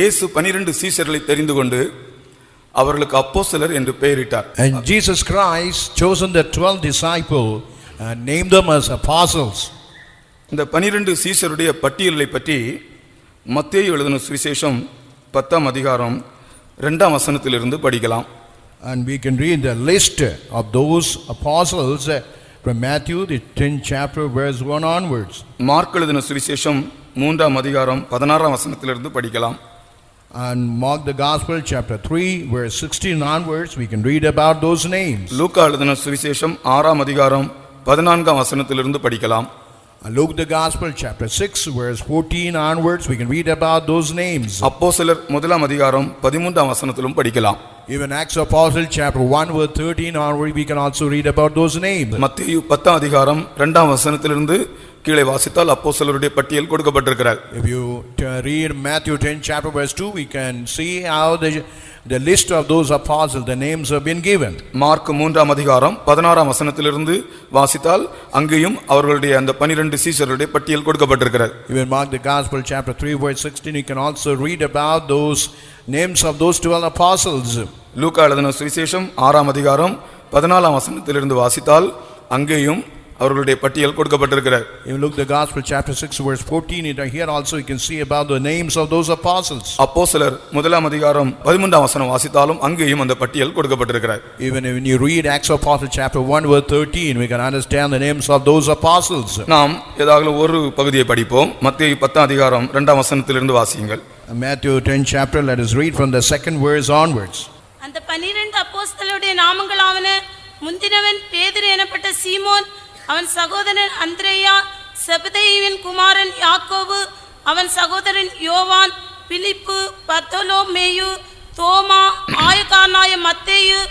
இயேசு 12 சீஷர்களை தெரிந்து கொண்டு அவர்களுக்கு அப்போஸ்தலர் என்று பெயரிட்டார். And Jesus Christ chosen the 12 disciples and named them as apostles. இந்த 12 சீஷருடைய பட்டியலை பற்றி மத்தேயு எழுதின சுவிசேஷம் 10ஆம் அதிகாரம் 2ஆம் வசனத்திலிருந்து படிக்கலாம். And we can read the list of those apostles from Matthew the 10th chapter verse 1 onwards. Mark எழுதின சுவிசேஷம் 3ஆம் அதிகாரம் 16ஆம் வசனத்திலிருந்து படிக்கலாம். And Mark the Gospel chapter 3 verse 16 onwards we can read about those names. லூக்கா எழுதின சுவிசேஷம் 6ஆம் அதிகாரம் 14ஆம் வசனத்திலிருந்து படிக்கலாம். Luke the Gospel chapter 6 verse 14 onwards we can read about those names. அப்போஸ்தலர் 1ஆம் அதிகாரம் 13ஆம் வசனத்திலும் படிக்கலாம். Even Acts of Apostles chapter 1 verse 13 onward we can also read about those names. மத்தேயு 10ஆம் அதிகாரம் 2ஆம் வசனத்திலிருந்து கீழே வாசித்தால் அப்போஸ்தலருடைய பட்டியல் கொடுக்கப்பட்டிருக்கிறது. If you read Matthew 10 chapter verse 2 we can see how the list of those apostles the names have been given. Mark 3ஆம் அதிகாரம் 16ஆம் வசனத்திலிருந்து வாசித்தால் அங்கேயும் அவர்களுடைய அந்த 12 சீஷர்களுடைய பட்டியல் கொடுக்கப்பட்டிருக்கிறது. Even Mark the Gospel chapter 3 verse 16 you can also read about those names of those 12 apostles. லூக்கா எழுதின சுவிசேஷம் 6ஆம் அதிகாரம் 14ஆம் வசனத்திலிருந்து வாசித்தால் அங்கேயும் அவர்களுடைய பட்டியல் கொடுக்கப்பட்டிருக்கிறது. Even Luke the Gospel chapter 6 verse 14 here also you can see about the names of those apostles. அப்போஸ்தலர் 1ஆம் அதிகாரம் 13ஆம் வசனம் வாசித்தாலும் அங்கேயும் அந்த பட்டியல் கொடுக்கப்பட்டிருக்கிறது. Even when you read Acts of Apostles chapter 1 verse 13 we can understand the names of those apostles. நாம் ஏதாவது ஒரு பகுதியை படிப்போம். மத்தேயு 10ஆம் அதிகாரம் 2ஆம் வசனத்திலிருந்து வாசியுங்கள். Matthew 10 chapter let us read from the second verse onwards. அந்த 12 அப்போஸ்தலருடைய நாமங்களாவன முந்தினவன் பேதுரு எனப்பட்ட சீமோன், அவன் சகோதரன் அந்திரேயா, செபதேயுவின் குமாரன் யாக்கோபு, அவன் சகோதரன் யோவான், பிலிப்பு, பர்தலோமேயு, தோமா, ஆயக்காரனாய மத்தேயு,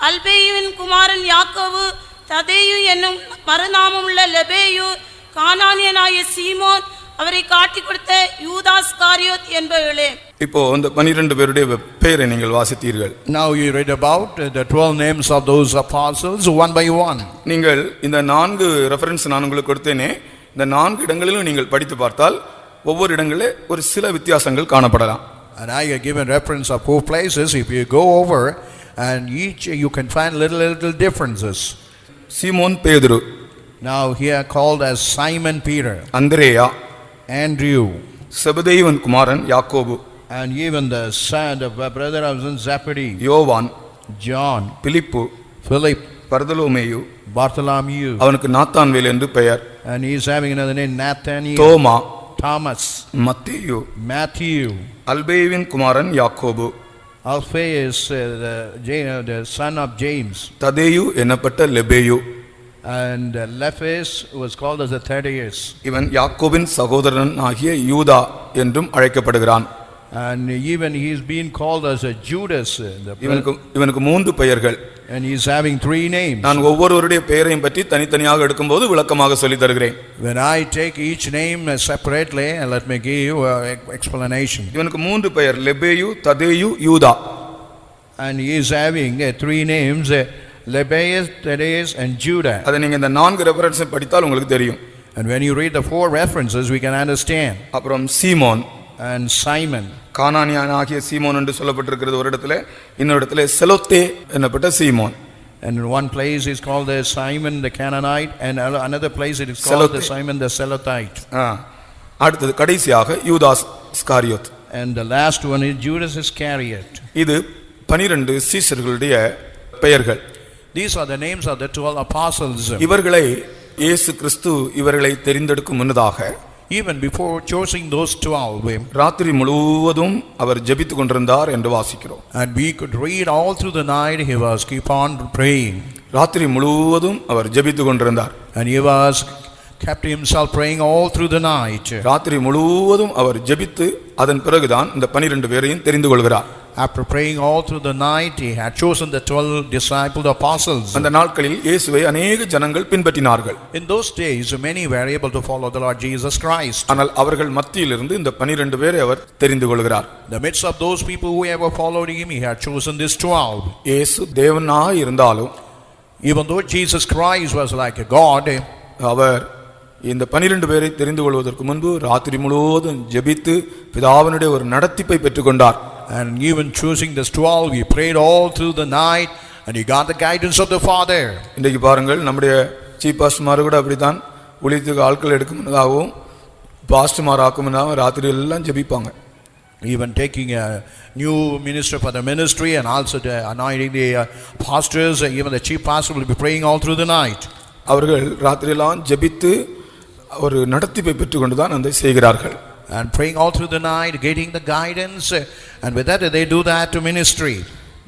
அல்பேயுவின் குமாரன் யாக்கோபு, ததேயு என்னும் மறுநாமமுள்ள லெபேயு, கானானியனாய சீமோன், அவரை காட்டிக் கொடுத்த யூதாஸ் காரியோத் என்பவர்களே. இப்போ இந்த 12 பேருடைய பெயரை நீங்கள் வாசித்தீர்கள். Now you read about the 12 names of those apostles one by one. நீங்கள் இந்த 4 ரெஃபரன்ஸ் நான் உங்களுக்கு கொடுத்தேனே, இந்த 4 இடங்களிலும் நீங்கள் படித்து பார்த்தால் ஒவ்வொரு இடங்களிலே ஒரு சில வித்தியாசங்கள் காணப்படலாம். And I have given reference of 4 places. If you go over and each you can find little differences. சீமோன் பேதுரு, Now here called as Simon Peter, அந்திரேயா, Andrew, செபதேயுவின் குமாரன் யாக்கோபு, and even the son of brother of Zebedee, யோவான், John, பிலிப்பு, Philip, பர்தலோமேயு, Bartholomew, அவனுக்கு நாத்தான்வேல் என்று பெயர், and he is having another name Nathaniel, Thoma, Thomas, மத்தேயு, Matthew, அல்பேயுவின் குமாரன் யாக்கோபு, Alphaeus, the son of James, ததேயு என்னப்பட்ட Lebbaeus, and Lephes was called as the Thaddeus. இவன் யாக்கோபின் சகோதரன் ஆகிய யூதா என்றும் அழைக்கப்படுகிறான். And even he is being called as a Judas. இவனுக்கு 3 பெயர்கள். And he is having 3 names. நான் ஒவ்வொருவருடைய பெயரையும் பற்றி தனித்தனியாக எடுக்கும்போது விளக்கமாக சொல்லி தருகிறேன். When I take each name separately, let me give you an explanation. இவனுக்கு 3 பெயர், லெபேயு, ததேயு, யூதா. And he is having 3 names, Lebbaeus, Thaddeus and Judah. அதை நீங்க இந்த 4 ரெஃபரன்ஸ் படித்தால் உங்களுக்கு தெரியும். And when you read the 4 references we can understand. அப்புறம் சீமோன் and Simon, கானானியனாகிய சீமோன் என்று சொல்லப்பட்டிருக்கிறது ஒரு இடத்துல, இன்னொரு இடத்துல செலோத்தே என்னப்பட்ட சீமோன். and in one place is called the Simon the Canaanite, and another place it is called the Simon the Zelothite. அடுத்தது கடைசியாக யூதாஸ் ஸ்காரியோத். and the last one is Judas Iscariot. இது 12 சீஷர்களுடைய பெயர்கள். These are the names of the 12 apostles. இவர்களை இயேசு கிறிஸ்து இவர்களை தெரிந்தெடுக்கும் முன்னதாக, even before choosing those 12, ராத்திரி முழுவதும் அவர் ஜெபித்துக் கொண்டிருந்தார் என்று வாசிக்கிறோம். and we could read all through the night he was keep on praying. ராத்திரி முழுவதும் அவர் ஜெபித்துக் கொண்டிருந்தார். and he was kept himself praying all through the night. ராத்திரி முழுவதும் அவர் ஜெபித்து அதன் பிறகுதான் இந்த 12 பேரையும் தெரிந்து கொள்கிறார். After praying all through the night, he had chosen the 12 disciple apostles. அந்த நாட்களில் இயேசுவை अनेक ஜனங்கள் பின்பற்றினார்கள். In those days, many were able to follow the Lord Jesus Christ. ஆனால் அவர்கள் மத்தியிலிருந்து இந்த 12 பேரை அவர் தெரிந்து கொள்கிறார். In the midst of those people who ever followed him, he had chosen this 12. இயேசு தேவனாய் இருந்தாலும், even though Jesus Christ was like a God, அவர் இந்த 12 பேரை தெரிந்து கொள்வதற்கு முன்பு ராத்திரி முழுவதும் ஜெபித்து பிதாவினுடைய ஒரு நடத்திப்பை பெற்றுக்கொண்டார். And even choosing this 12, he prayed all through the night and he got the guidance of the Father. இன்றைக்கு பாருங்கள், நம்முடைய சீஃப் பாஸ்டர்மார் கூட அப்படித்தான். ஊழியத்துக்கு ஆட்கள் எடுக்கும் முன்னதாகவும் பாஸ்டர்மார் ஆக்கும் முன்னதாகவும் ராத்திரி எல்லாம் ஜெபிப்பாங்க. Even taking a new minister for the ministry and also anointing the pastors, even the chief pastor will be praying all through the night. அவர்கள் ராத்திரியெல்லாம் ஜெபித்து ஒரு நடத்திப்பை பெற்றுக்கொண்டுதான் அதை செய்கிறார்கள். And praying all through the night, getting the guidance, and with that they do that to ministry.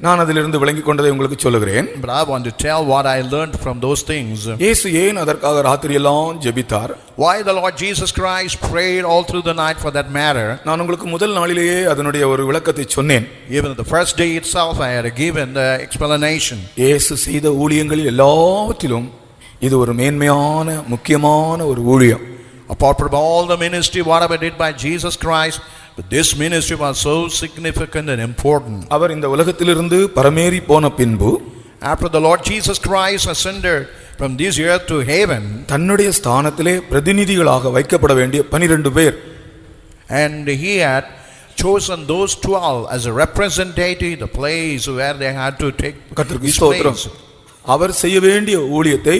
நான் அதிலிருந்து விளங்கிக் கொண்டதை உங்களுக்கு சொல்லுகிறேன். But I want to tell what I learned from those things. இயேசு ஏன் அதற்காக ராத்திரியெல்லாம் ஜெபித்தார்? Why the Lord Jesus Christ prayed all through the night for that matter? நான் உங்களுக்கு முதல் நாளிலேயே அதனுடைய ஒரு விளக்கத்தை சொன்னேன். Even the first day itself I had given the explanation. இயேசு செய்த ஊழியங்களில் எல்லாவற்றிலும் இது ஒரு மேன்மையான முக்கியமான ஒரு ஊழியம். Apart from all the ministry whatever did by Jesus Christ, but this ministry was so significant and important. அவர் இந்த உலகத்திலிருந்து பரமேறி போன பின்பு, After the Lord Jesus Christ ascended from this earth to heaven, தன்னுடைய ஸ்தானத்திலே பிரதிநிதிகளாக வைக்கப்பட வேண்டிய 12 பேர், and he had chosen those 12 as a representative, the place where they had to take கர்த்தருக்கு his ஸ்தோத்திரம். place. அவர் செய்ய வேண்டிய ஊழியத்தை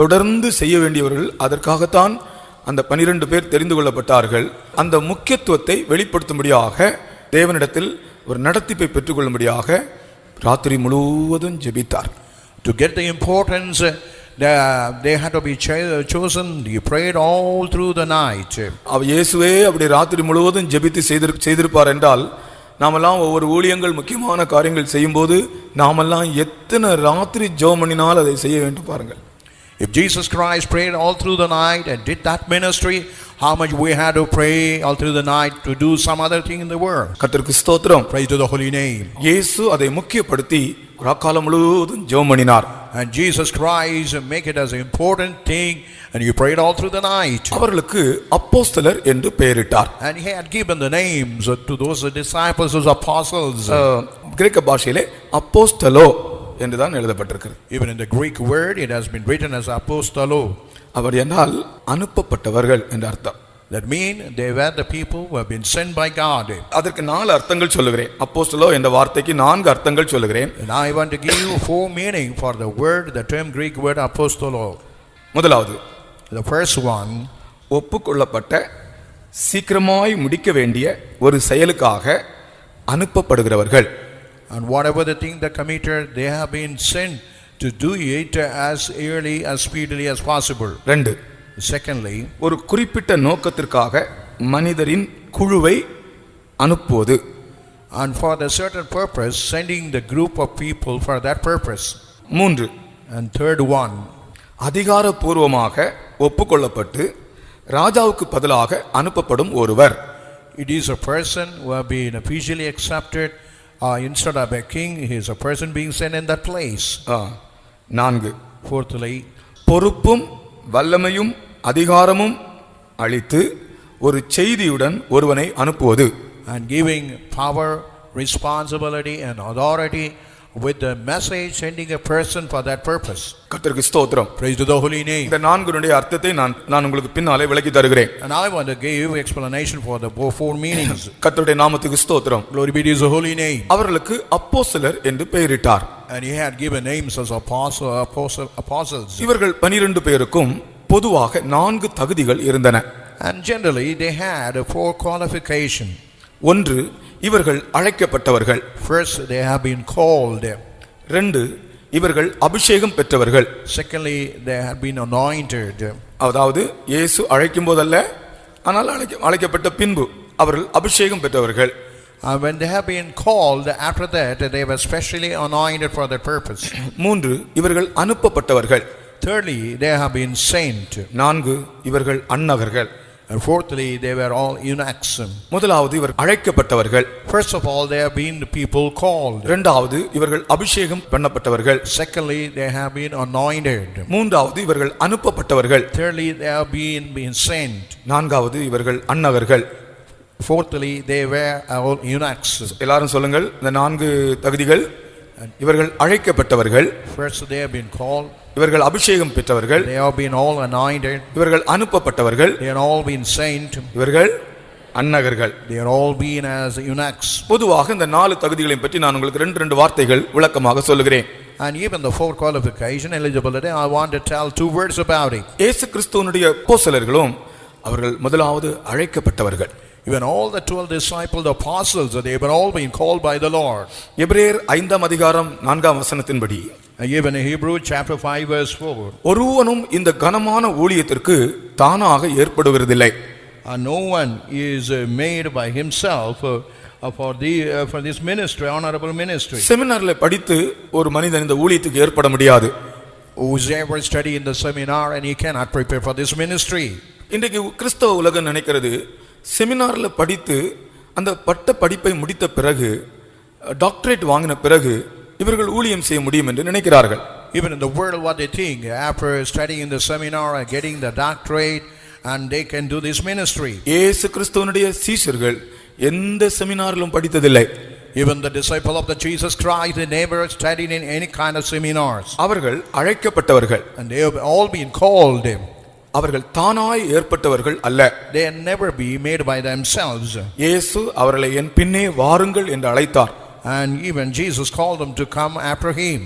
தொடர்ந்து செய்ய வேண்டியவர்கள், அதற்காகத்தான் அந்த 12 பேர் தெரிந்து கொள்ளப்பட்டார்கள். அந்த முக்கியத்துவத்தை வெளிப்படுத்தும்படியாக தேவனிடத்தில் ஒரு நடத்திப்பை பெற்றுக்கொள்ளும்படியாக ராத்திரி முழுவதும் ஜெபித்தார். To get the importance, they had to be chosen. He prayed all through the night. இயேசுவே அப்படி ராத்திரி முழுவதும் ஜெபித்து செய்திருப்பார் என்றால், நாமெல்லாம் ஒவ்வொரு ஊழியங்கள் முக்கியமான காரியங்கள் செய்யும்போது நாமெல்லாம் எத்தனை ராத்திரி ஜெபம் பண்ணினால் அதை செய்ய வேண்டும் பாருங்கள். If Jesus Christ prayed all through the night and did that ministry, how much we had to pray all through the night to do some other thing in the world. கர்த்தருக்கு ஸ்தோத்திரம். Praise to the holy name. இயேசு அதை முக்கியப்படுத்தி ராக்காலம் முழுவதும் ஜெபம் பண்ணினார். And Jesus Christ make it as an important thing, and he prayed all through the night. அவர்களுக்கு அப்போஸ்தலர் என்று பெயரிட்டார். And he had given the names to those disciples, those apostles. கிரேக்க பாஷையிலே அப்போஸ்தலோ என்றுதான் எழுதப்பட்டிருக்கிறது. Even in the Greek word it has been written as apostolo. அவர் என்றால் அனுப்பப்பட்டவர்கள் என்ற அர்த்தம். That mean they were the people who have been sent by God. அதற்கு 4 அர்த்தங்கள் சொல்லுகிறேன். அப்போஸ்தலோ என்ற வார்த்தைக்கு 4 அர்த்தங்கள் சொல்லுகிறேன். And I want to give you 4 meaning for the word, the term Greek word apostolo. முதலாவது, The first one, ஒப்புக்கொள்ளப்பட்ட சீக்கிரமாய் முடிக்க வேண்டிய ஒரு செயலுக்காக அனுப்பப்படுகிறவர்கள். and whatever the thing they committed, they have been sent to do it as early as speedily as possible. 2, Secondly, ஒரு குறிப்பிட்ட நோக்கத்திற்காக மனிதரின் குழுவை அனுப்புவது. and for the certain purpose, sending the group of people for that purpose. 3, And third one, அதிகாரப்பூர்வமாக ஒப்புக்கொள்ளப்பட்டு ராஜாவுக்கு பதிலாக அனுப்பப்படும் ஒருவர். it is a person who have been officially accepted. Instead of a king, he is a person being sent in that place. 4, Fourthly, பொறுப்பும் வல்லமையும் அதிகாரமும் அளித்து ஒரு செய்தியுடன் ஒருவனை அனுப்புவது. and giving power, responsibility and authority with the message, sending a person for that purpose. கர்த்தருக்கு ஸ்தோத்திரம். Praise to the holy name. இந்த 4 அர்த்தத்தை நான் உங்களுக்கு பின்னாலே விளக்கி தருகிறேன். And I want to give you explanation for the 4 meanings. கர்த்தருடைய நாமத்துக்கு ஸ்தோத்திரம். Glory be to his holy name. அவர்களுக்கு அப்போஸ்தலர் என்று பெயரிட்டார். And he had given names as apostles. இவர்கள் 12 பேருக்கும் பொதுவாக 4 தகுதிகள் இருந்தன. And generally they had 4 qualifications. 1, இவர்கள் அழைக்கப்பட்டவர்கள். First, they have been called. 2, இவர்கள் அபிஷேகம் பெற்றவர்கள். Secondly, they have been anointed. அதாவது இயேசு அழைக்கும் போதல்ல, ஆனால் அழைக்கப்பட்ட பின்பு அவர்கள் அபிஷேகம் பெற்றவர்கள். When they have been called, after that they were specially anointed for that purpose. 3, இவர்கள் அனுப்பப்பட்டவர்கள். Thirdly, they have been sent. 4, இவர்கள் அன்னகர்கள். And fourthly, they were all eunuchs. முதலாவது இவர் அழைக்கப்பட்டவர்கள். First of all, they have been the people called. இரண்டாவது இவர்கள் அபிஷேகம் பண்ணப்பட்டவர்கள். Secondly, they have been anointed. மூன்றாவது இவர்கள் அனுப்பப்பட்டவர்கள். Thirdly, they have been sent. நான்காவது இவர்கள் அன்னகர்கள். Fourthly, they were all eunuchs. எல்லாரும் சொல்லுங்கள், இந்த 4 தகுதிகள். இவர்கள் அழைக்கப்பட்டவர்கள். First, they have been called. இவர்கள் அபிஷேகம் பெற்றவர்கள், They have been all anointed. இவர்கள் அனுப்பப்பட்டவர்கள், They have all been saint. இவர்கள் அன்னகர்கள். They have all been as eunuchs. பொதுவாக இந்த 4 தகுதிகளையும் பற்றி நான் உங்களுக்கு ரெண்டு வார்த்தைகள் விளக்கமாக சொல்லுகிறேன். And even the 4 qualification eligibility, I want to tell 2 words about it. இயேசு கிறிஸ்துவினுடைய அப்போஸ்தலர்களும் அவர்கள் முதலாவது அழைக்கப்பட்டவர்கள். Even all the 12 disciples, the apostles, they have all been called by the Lord. எபிரேயர் 5ஆம் அதிகாரம் 4ஆம் வசனத்தின்படி, Even in Hebrew chapter 5 verse 4. ஒருவனும் இந்த கனமான ஊழியத்திற்கு தானாக ஏற்படுவதில்லை. And no one is made by himself for this ministry, honorable ministry. செமினார்ல படித்து ஒரு மனிதன் இந்த ஊழியத்துக்கு ஏற்பட முடியாது. Whoever study in the seminar and he cannot prepare for this ministry. இன்றைக்கு கிறிஸ்தவ உலகம் நினைக்கிறது, செமினார்ல படித்து அந்த பட்ட படிப்பை முடித்த பிறகு, டாக்டரேட் வாங்கின பிறகு இவர்கள் ஊழியம் செய்ய முடியும் என்று நினைக்கிறார்கள். Even in the world, what they think, after studying in the seminar and getting the doctorate, and they can do this ministry. இயேசு கிறிஸ்துவினுடைய சீஷர்கள் எந்த செமினாரிலும் படித்ததில்லை. Even the disciple of the Jesus Christ, they never studied in any kind of seminars. அவர்கள் அழைக்கப்பட்டவர்கள். And they have all been called. அவர்கள் தானாய் ஏற்பட்டவர்கள் அல்ல. They never be made by themselves. இயேசு அவர்களை என் பின்னே வாருங்கள் என்று அழைத்தார். And even Jesus called them to come after him.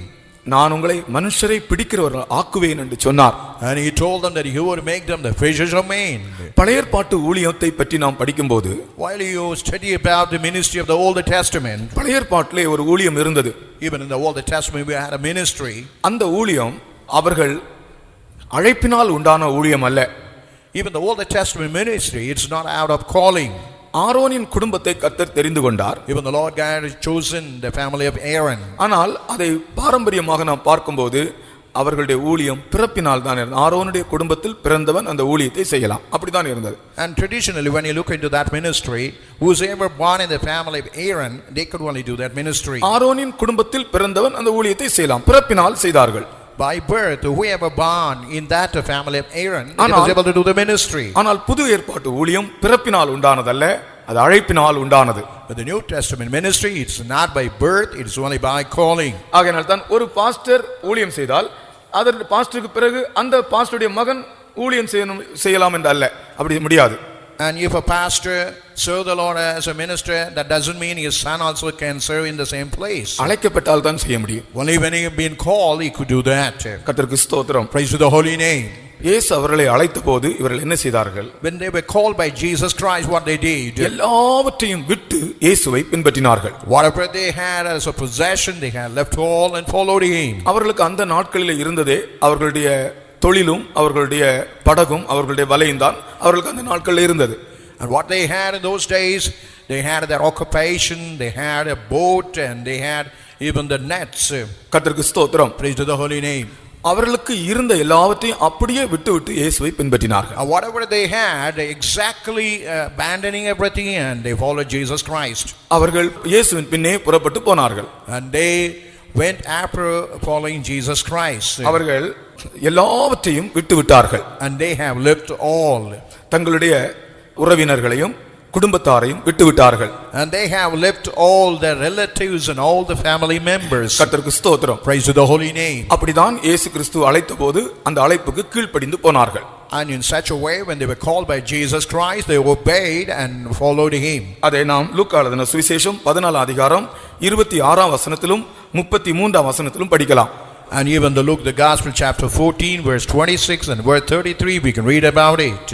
நான் உங்களை மனுஷரை பிடிக்கிறவர்கள் ஆக்குவேன் என்று சொன்னார். And he told them that he would make them the fishers of men. பழைய ஏற்பாட்டு ஊழியத்தை பற்றி நாம் படிக்கும்போது, While you study about the ministry of the Old Testament, பழைய ஏற்பாட்டிலே ஒரு ஊழியம் இருந்தது. even in the Old Testament we had a ministry. அந்த ஊழியம் அவர்கள் அழைப்பினால் உண்டான ஊழியம் அல்ல. Even the Old Testament ministry, it's not out of calling. ஆரோனின் குடும்பத்தை கர்த்தர் தெரிந்து கொண்டார். Even the Lord God has chosen the family of Aaron. ஆனால் அதை பாரம்பரியமாக நாம் பார்க்கும்போது அவர்களுடைய ஊழியம் பிறப்பினால் தான் இருந்தது. ஆரோனுடைய குடும்பத்தில் பிறந்தவன் அந்த ஊழியத்தை செய்யலாம், அப்படிதான் இருந்தது. And traditionally when you look into that ministry, whoever born in the family of Aaron, they could only do that ministry. ஆரோனின் குடும்பத்தில் பிறந்தவன் அந்த ஊழியத்தை செய்யலாம், பிறப்பினால் செய்தார்கள். By birth, whoever born in that family of Aaron, he was able to do the ministry. ஆனால் புது ஏற்பாட்டு ஊழியம் பிறப்பினால் உண்டானதல்ல, அது அழைப்பினால் உண்டானது. But the New Testament ministry, it's not by birth, it's only by calling. ஆகையால் தான் ஒரு பாஸ்டர் ஊழியம் செய்தால் அதற்கு பாஸ்டருக்கு பிறகு அந்த பாஸ்டருடைய மகன் ஊழியம் செய்யலாம் என்று அல்ல, அப்படி முடியாது. And if a pastor serve the Lord as a minister, that doesn't mean his son also can serve in the same place. அழைக்கப்பட்டால் தான் செய்ய முடியும். Only when he has been called, he could do that. கர்த்தருக்கு ஸ்தோத்திரம். Praise to the holy name. இயேசு அவர்களை அழைத்தபோது இவர்கள் என்ன செய்தார்கள்? When they were called by Jesus Christ, what they did? எல்லாவற்றையும் விட்டு இயேசுவை பின்பற்றினார்கள். Whatever they had as a possession, they had left all and followed him. அவர்களுக்கு அந்த நாட்களில் இருந்ததே அவர்களுடைய தொழிலும் அவர்களுடைய படகும் அவர்களுடைய வலையும் தான் அவர்களுக்கு அந்த நாட்களில் இருந்தது. And what they had in those days, they had their occupation, they had a boat, and they had even the nets. கர்த்தருக்கு ஸ்தோத்திரம். Praise to the holy name. அவர்களுக்கு இருந்த எல்லாவற்றையும் அப்படியே விட்டு இயேசுவை பின்பற்றினார்கள். Whatever they had, exactly abandoning everything, and they followed Jesus Christ. அவர்கள் இயேசுவின் பின்னே புறப்பட்டு போனார்கள். And they went after following Jesus Christ. அவர்கள் எல்லாவற்றையும் விட்டார்கள். And they have left all. தங்களுடைய உறவினர்களையும் குடும்பத்தாரையும் விட்டார்கள். And they have left all their relatives and all the family members. கர்த்தருக்கு ஸ்தோத்திரம். Praise to the holy name. அப்படிதான் இயேசு கிறிஸ்து அழைத்தபோது அந்த அழைப்புக்கு கீழ்ப்படிந்து போனார்கள். And in such a way, when they were called by Jesus Christ, they obeyed and followed him. அதை நாம் லூக்கா எழுதின சுவிசேஷம் 14 அதிகாரம் 26ஆம் வசனத்திலும் 33ஆம் வசனத்திலும் படிக்கலாம். And even the Luke, the Gospel, chapter 14, verse 26 and verse 33, we can read about it.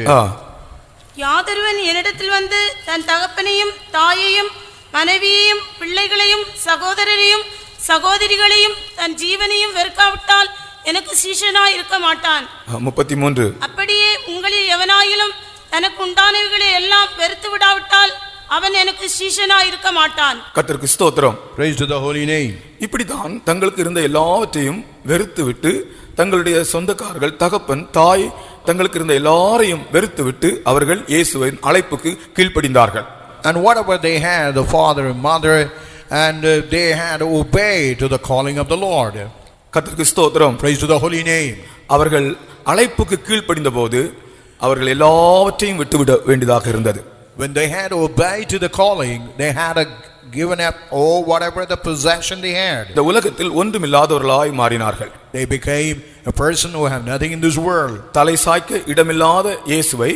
யாதொருவன் என்னிடத்தில் வந்து தன் தகப்பனையும் தாயையும் மனைவியையும் பிள்ளைகளையும் சகோதரரையும் சகோதரிகளையும் தன் ஜீவனையும் வெறுக்காவிட்டால் எனக்கு சீஷனாய் இருக்க மாட்டான். 33. அப்படியே உங்களில் எவனாயிலும் தனக்கு உண்டானவைகளை எல்லாம் வெறுத்து விடாவிட்டால் அவன் எனக்கு சீஷனாய் இருக்க மாட்டான். கர்த்தருக்கு ஸ்தோத்திரம். Praise to the holy name. இப்படிதான் தங்களுக்கு இருந்த எல்லாவற்றையும் வெறுத்து விட்டு தங்களுடைய சொந்தக்காரர்கள் தகப்பன் தாய் தங்களுக்கு இருந்த எல்லாரையும் வெறுத்து விட்டு அவர்கள் இயேசுவின் அழைப்புக்கு கீழ்ப்படிந்தார்கள். And whatever they had, the father and mother, and they had obeyed to the calling of the Lord. கர்த்தருக்கு ஸ்தோத்திரம். Praise to the holy name. அவர்கள் அழைப்புக்கு கீழ்ப்படிந்த போது அவர்கள் எல்லாவற்றையும் விட்டுவிட வேண்டியதாக இருந்தது. When they had obeyed to the calling, they had given up whatever the possession they had. இந்த உலகத்தில் ஒன்றுமில்லாதவர்களாய் மாறினார்கள். They became a person who have nothing in this world. தலை சாய்க்க இடமில்லாத இயேசுவை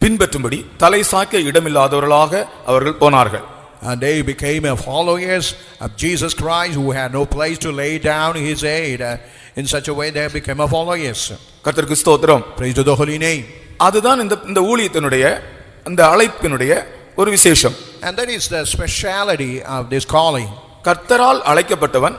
பின்பற்றும்படி தலை சாய்க்க இடமில்லாதவர்களாக அவர்கள் போனார்கள். And they became followers of Jesus Christ who had no place to lay down his head. In such a way they became followers. கர்த்தருக்கு ஸ்தோத்திரம். Praise to the holy name. அதுதான் இந்த ஊழியத்தினுடைய அந்த அழைப்பினுடைய ஒரு விசேஷம். And that is the speciality of this calling. கர்த்தரால் அழைக்கப்பட்டவன்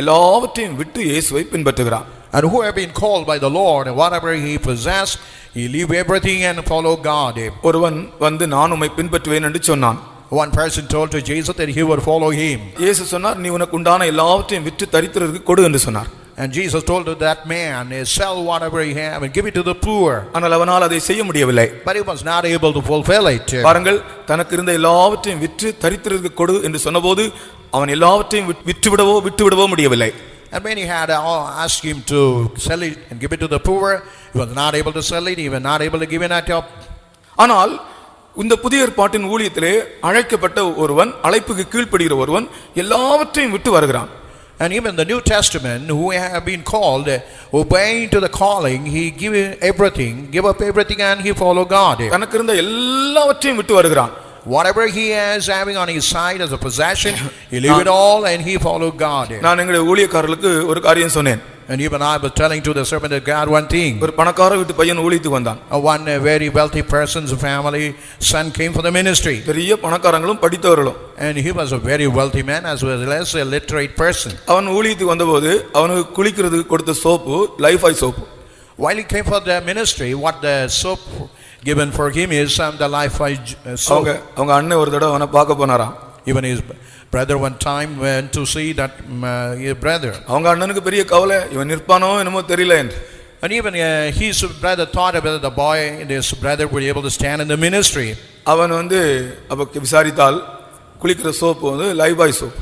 எல்லாவற்றையும் விட்டு இயேசுவை பின்பற்றுகிறான். And who have been called by the Lord, and whatever he possessed, he leave everything and follow God. ஒருவன் வந்து நான் உம்மை பின்பற்றுவேன் என்று சொன்னான். One person told to Jesus that he would follow him. இயேசு சொன்னார், நீ உனக்கு உண்டான எல்லாவற்றையும் விற்று தரித்திரருக்கு கொடு என்று சொன்னார். And Jesus told to that man, sell whatever he have and give it to the poor. ஆனால் அவனால் அதை செய்ய முடியவில்லை. But he was not able to fulfill it. பாருங்கள், தனக்கு இருந்த எல்லாவற்றையும் விற்று தரித்திரருக்கு கொடு என்று சொன்னபோது அவன் எல்லாவற்றையும் விட்டுவிடவோ முடியவில்லை. And when he had asked him to sell it and give it to the poor, he was not able to sell it, he was not able to give it up. ஆனால் இந்த புதிய ஏற்பாட்டின் ஊழியத்திலே அழைக்கப்பட்ட ஒருவன், அழைப்புக்கு கீழ்ப்படுகிற ஒருவன் எல்லாவற்றையும் விட்டு வருகிறான். And even the New Testament, who have been called, obeying to the calling, he give up everything and he follow God. தனக்கு இருந்த எல்லாவற்றையும் விட்டு வருகிறான். Whatever he is having on his side as a possession, he leave it all and he follow God. நான் எங்களுடைய ஊழியக்காரர்களுக்கு ஒரு காரியம் சொன்னேன். And even I was telling to the servant of God one thing. ஒரு பணக்கார வீட்டு பையன் ஊழியத்துக்கு வந்தான். One very wealthy person's family son came for the ministry. பெரிய பணக்காரங்களும் படித்தவர்களும். And he was a very wealthy man as well as a literate person. அவன் ஊழியத்துக்கு வந்தபோது அவனுக்கு குளிக்கிறதுக்கு கொடுத்த soap Lifebuoy soap. While he came for the ministry, what the soap given for him is the Lifebuoy soap. அவங்க அண்ணன் ஒரு தடவை அவனை பார்க்க போனாராம். Even his brother one time went to see that his brother. அவங்க அண்ணனுக்கு பெரிய கவலை, இவன் நிற்பானோ என்னமோ தெரியல என்று. And even his brother thought about the boy, his brother would be able to stand in the ministry. அவன் வந்து அப்ப விசாரித்தால் குளிக்கிற சோப்பு வந்து லைஃபாய் soap.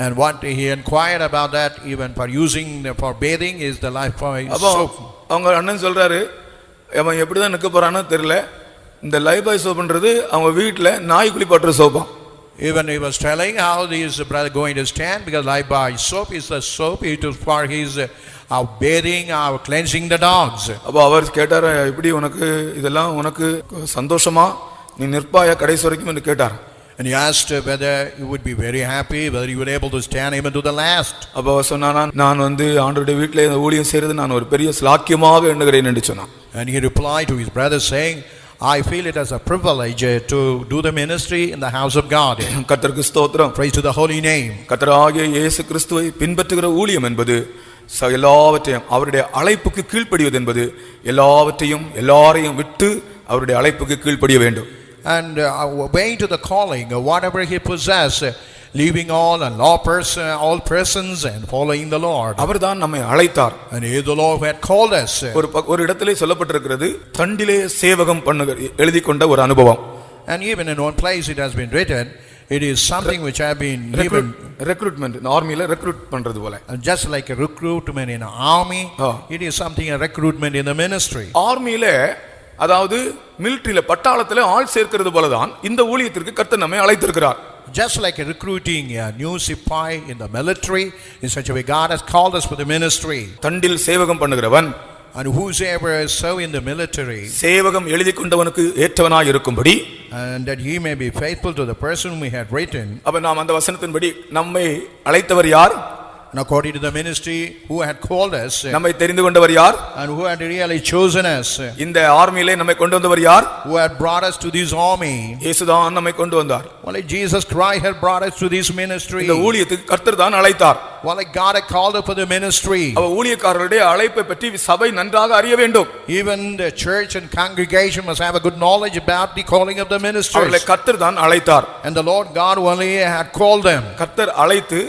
And what he inquired about that, even for using for bathing, is the Lifebuoy soap. அவங்க அண்ணன் சொல்றாரு, அவன் எப்படிதான் நிற்க போறானோ தெரியல, இந்த லைஃபாய் சோப்புன்றது அவங்க வீட்டில் நாய் குளிப்பாட்டுற சோப்பாம். Even he was telling how his brother going to stand, because Lifebuoy soap is the soap it is for his bathing, cleansing the dogs. அப்போ அவர் கேட்டார், எப்படி உனக்கு இதெல்லாம் உனக்கு சந்தோஷமா, நீ நிற்பாயா கடைசி வரைக்கும் என்று கேட்டார். And he asked whether he would be very happy, whether he would be able to stand even to the last. அப்போ அவர் சொன்னானா, நான் வந்து ஆண்டவருடைய வீட்டிலே ஊழியம் செய்யறது நான் ஒரு பெரிய ஸ்லாக்கியமாக எண்ணுகிறேன் என்று சொன்னான். And he replied to his brother saying, I feel it as a privilege to do the ministry in the house of God. கர்த்தருக்கு ஸ்தோத்திரம். Praise to the holy name. கர்த்தராகிய இயேசு கிறிஸ்துவை பின்பற்றுகிற ஊழியம் என்பது எல்லாவற்றையும் அவருடைய அழைப்புக்கு கீழ்ப்படிவது என்பது எல்லாரையும் விட்டு அவருடைய அழைப்புக்கு கீழ்ப்படிய வேண்டும். And obeying to the calling, whatever he possessed, leaving all and all persons and following the Lord. அவர்தான் நம்மை அழைத்தார். And he is the Lord who had called us. ஒரு இடத்திலே சொல்லப்பட்டிருக்கிறது, தண்டிலே சேவகம் பண்ணுகிற எழுதி கொண்ட ஒரு அனுபவம். And even in one place it has been written, it is something which have been given. Recruitment, ஆர்மில ரெக்ரூட் பண்றது போல. Just like a recruitment in an army, it is something a recruitment in the ministry. ஆர்மில, அதாவது மிலிட்டரியில பட்டாளத்திலே ஆள் சேர்க்கிறது போலதான் இந்த ஊழியத்திற்கு கர்த்தர் நம்மை அழைத்திருக்கிறார். Just like recruiting a new sipahi in the military, in such a way God has called us for the ministry. தண்டில் சேவகம் பண்ணுகிறவன், and whosoever is so in the military, சேவகம் எழுதி கொண்டவனுக்கு ஏற்றவனாய் இருக்கும்படி, and that he may be faithful to the person we had written. அப்ப நாம் அந்த வசனத்தின்படி நம்மை அழைத்தவர் யார்? And according to the ministry who had called us, நம்மை தெரிந்து கொண்டவர் யார்? and who had really chosen us, இந்த ஆர்மியிலே நம்மை கொண்டு வந்தவர் யார்? who had brought us to this army, இயேசுதான் நம்மை கொண்டு வந்தார். only Jesus Christ had brought us to this ministry. இந்த ஊழியத்துக்கு கர்த்தர் தான் அழைத்தார். Only God had called us for the ministry. அவ ஊழியக்காரருடைய அழைப்பை பற்றி சபை நன்றாக அறிய வேண்டும். Even the church and congregation must have a good knowledge about the calling of the ministers. அவர்களை கர்த்தர் தான் அழைத்தார். And the Lord God only had called them. கர்த்தர் அழைத்து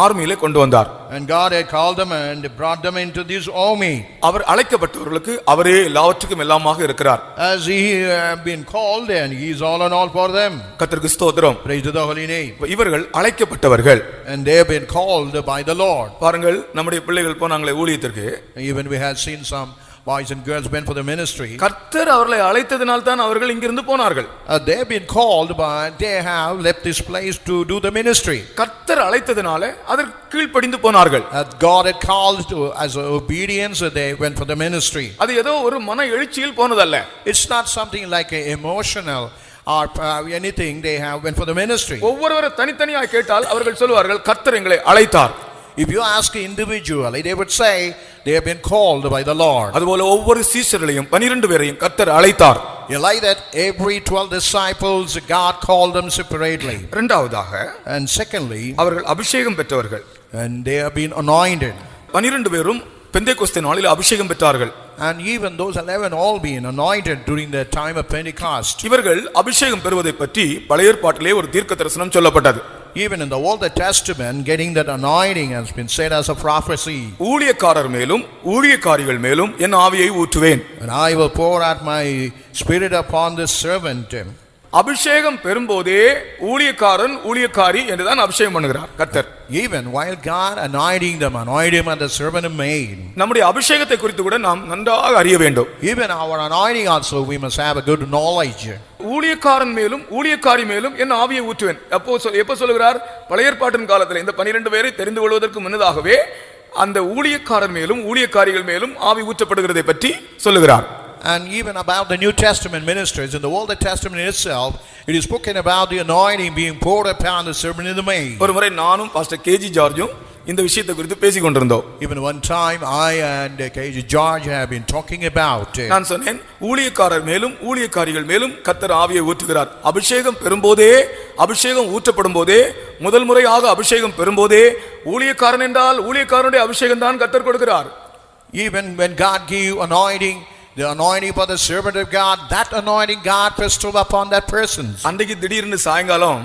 ஆர்மியிலே கொண்டு வந்தார். And God had called them and brought them into this army. அவர் அழைக்கப்பட்டவர்களுக்கு அவரே எல்லாவற்றுக்கும் எல்லாமாக இருக்கிறார். As he have been called, and he is all and all for them. கர்த்தருக்கு ஸ்தோத்திரம். Praise to the holy name. இவர்கள் அழைக்கப்பட்டவர்கள். And they have been called by the Lord. பாருங்கள், நம்முடைய பிள்ளைகள் போனாங்களே ஊழியத்திற்கு. Even we had seen some boys and girls went for the ministry. கர்த்தர் அவர்களை அழைத்ததினால் தான் அவர்கள் இங்கிருந்து போனார்கள். They have been called, but they have left this place to do the ministry. கர்த்தர் அழைத்ததினாலே அதற்கு கீழ்ப்படிந்து போனார்கள். God had called to as obedience, they went for the ministry. அது ஏதோ ஒரு மன எழுச்சியில் போனதல்ல. It's not something like a emotional or anything. They have went for the ministry. ஒவ்வொருவரும் தனித்தனியாக கேட்டால் அவர்கள் சொல்வார்கள் கர்த்தர் எங்களை அழைத்தார். If you ask individually, they would say they have been called by the Lord. அதுபோல ஒவ்வொரு சீஷர்களையும் 12 பேரையும் கர்த்தர் அழைத்தார். You like that every 12 disciples God called them separately. இரண்டாவதாக, And secondly, அவர்கள் அபிஷேகம் பெற்றவர்கள். and they have been anointed. 12 பேரும் பெந்தேகோஸ்தே நாளில் அபிஷேகம் பெற்றார்கள். And even those 11 all been anointed during the time of Pentecost. இவர்கள் அபிஷேகம் பெறுவதை பற்றி பழைய ஏற்பாட்டிலே ஒரு தீர்க்க தரிசனம் சொல்லப்பட்டது. Even in the Old Testament, getting that anointing has been said as a prophecy. ஊழியக்காரர் மேலும் ஊழியக்காரிகள் மேலும் என் ஆவியை ஊற்றுவேன். And I will pour out my spirit upon this servant. அபிஷேகம் பெறும்போதே ஊழியக்காரன் ஊழியக்காரி என்றுதான் அபிஷேகம் பண்ணுகிறார் கர்த்தர். Even while God anointing them, anoint him and the servant of maid. நம்முடைய அபிஷேகத்தை குறித்து கூட நாம் நன்றாக அறிய வேண்டும். Even our anointing also we must have a good knowledge. ஊழியக்காரன் மேலும் ஊழியக்காரி மேலும் என் ஆவியை ஊற்றுவேன். எப்போ சொல்லுகிறார்? பழைய ஏற்பாட்டின் காலத்தில் இந்த 12 பேரை தெரிந்து கொள்வதற்கு முன்னதாகவே அந்த ஊழியக்காரர் மேலும் ஊழியக்காரிகள் மேலும் ஆவி ஊற்றப்படுகிறதை பற்றி சொல்லுகிறார். And even about the New Testament ministers, in the Old Testament itself, it is spoken about the anointing being poured upon the servant of the maid. ஒரு முறை நானும் பாஸ்டர் கேஜி ஜார்ஜும் இந்த விஷயத்தை குறித்து பேசிக் கொண்டிருந்தோம். Even one time I and KG George have been talking about it. நான் சொன்னேன், ஊழியக்காரர் மேலும் ஊழியக்காரிகள் மேலும் கர்த்தர் ஆவியை ஊற்றுகிறார். அபிஷேகம் பெறும்போதே, அபிஷேகம் ஊற்றப்படும் போதே, முதல் முறையாக அபிஷேகம் பெறும்போதே ஊழியக்காரன் என்றால் ஊழியக்காரனுடைய அபிஷேகம் தான் கர்த்தர் கொடுக்கிறார். Even when God gave anointing, the anointing for the servant of God, that anointing God bestowed upon that person. அன்றைக்கு திடீர்னு சாயங்காலம்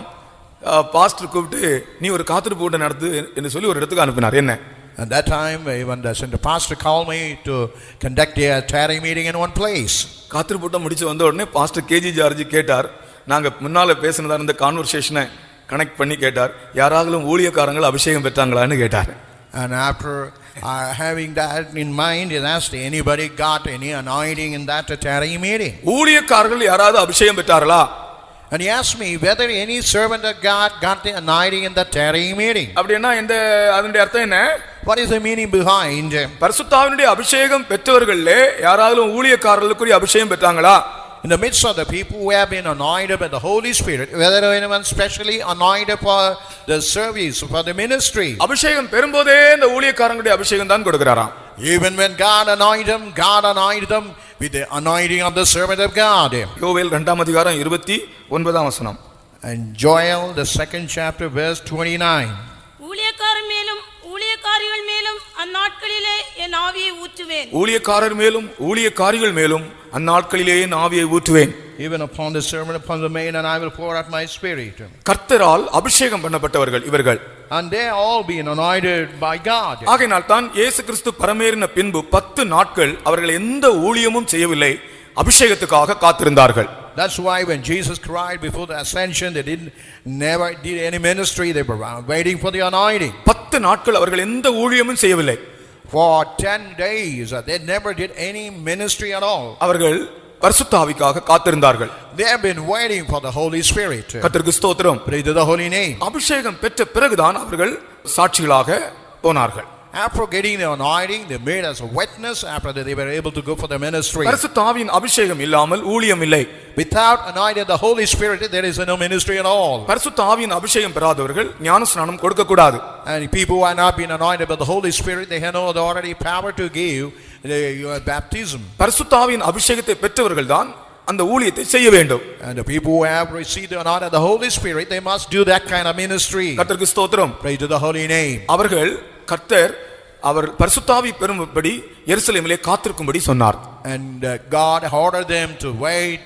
பாஸ்டர் கூப்பிட்டு நீ ஒரு காத்திருப்பு கூட்டம் நடத்து என்று சொல்லி ஒரு இடத்துக்கு அனுப்பினார். என்ன? At that time, even the pastor called me to conduct a tarry meeting in one place. காத்திருப்பு கூட்டம் முடிச்சு வந்த உடனே பாஸ்டர் கேஜி ஜார்ஜ் கேட்டார், நாங்க முன்னால பேசினதா இருந்த கான்வர்சேஷனை கனெக்ட் பண்ணி கேட்டார், யாராவது ஊழியக்காரங்கள் அபிஷேகம் பெற்றாங்களான்னு கேட்டார். And after having that in mind, he asked, anybody got any anointing in that tarry meeting? ஊழியக்காரர்கள் யாராவது அபிஷேகம் பெற்றார்களா? And he asked me whether any servant of God got the anointing in the tarry meeting. அப்படினா இந்த அதனுடைய அர்த்தம் என்ன? What is the meaning behind? பரிசுத்தாவினுடைய அபிஷேகம் பெற்றவர்களே யாராவது ஊழியக்காரர்களுக்கு அபிஷேகம் பெற்றாங்களா? In the midst of the people who have been anointed by the Holy Spirit, whether anyone specially anointed for the service, for the ministry. அபிஷேகம் பெறும்போதே இந்த ஊழியக்காரங்களுடைய அபிஷேகம் தான் கொடுக்கிறாராம். Even when God anointed them with the anointing of the servant of God. யோவேல் 2ஆம் அதிகாரம் 29ஆம் வசனம். And Joel, the 2nd chapter, verse 29. ஊழியக்காரர் மேலும் ஊழியக்காரிகள் மேலும் அந்நாட்களிலே என் ஆவியை ஊற்றுவேன். ஊழியக்காரர் மேலும் ஊழியக்காரிகள் மேலும் அந்நாட்களிலே என் ஆவியை ஊற்றுவேன். Even upon the servant, upon the maid, and I will pour out my spirit. கர்த்தரால் அபிஷேகம் பண்ணப்பட்டவர்கள் இவர்கள். And they all been anointed by God. ஆகையால் தான் இயேசு கிறிஸ்து பரமேறின பின்பு 10 நாட்கள் அவர்கள் எந்த ஊழியமும் செய்யவில்லை, அபிஷேகத்துக்காக காத்திருந்தார்கள். That's why when Jesus cried before the ascension, they never did any ministry. They were waiting for the anointing. 10 நாட்கள் அவர்கள் எந்த ஊழியமும் செய்யவில்லை. For 10 days they never did any ministry at all. அவர்கள் பரிசுத்த ஆவிக்காக காத்திருந்தார்கள். They have been waiting for the Holy Spirit. கர்த்தருக்கு ஸ்தோத்திரம். Praise to the holy name. அபிஷேகம் பெற்ற பிறகுதான் அவர்கள் சாட்சிகளாக போனார்கள். After getting the anointing, they made as a witness. After that, they were able to go for the ministry. பரிசுத்த ஆவியின் அபிஷேகம் இல்லாமல் ஊழியம் இல்லை. Without anointing the Holy Spirit, there is no ministry at all. பரிசுத்த ஆவியின் அபிஷேகம் பெறாதவர்கள் ஞானஸ்நானம் கொடுக்க கூடாது. And people who are not been anointed by the Holy Spirit, they have no authority, power to give the baptism. பரிசுத்த ஆவியின் அபிஷேகத்தை பெற்றவர்கள் தான் அந்த ஊழியத்தை செய்ய வேண்டும். And the people who have received the anointing of the Holy Spirit, they must do that kind of ministry. கர்த்தருக்கு ஸ்தோத்திரம். Praise to the holy name. அவர்கள் கர்த்தர் அவர் பரிசுத்த ஆவி பெறும்படி எருசலேமிலே காத்திருக்கும்படி சொன்னார். And God ordered them to wait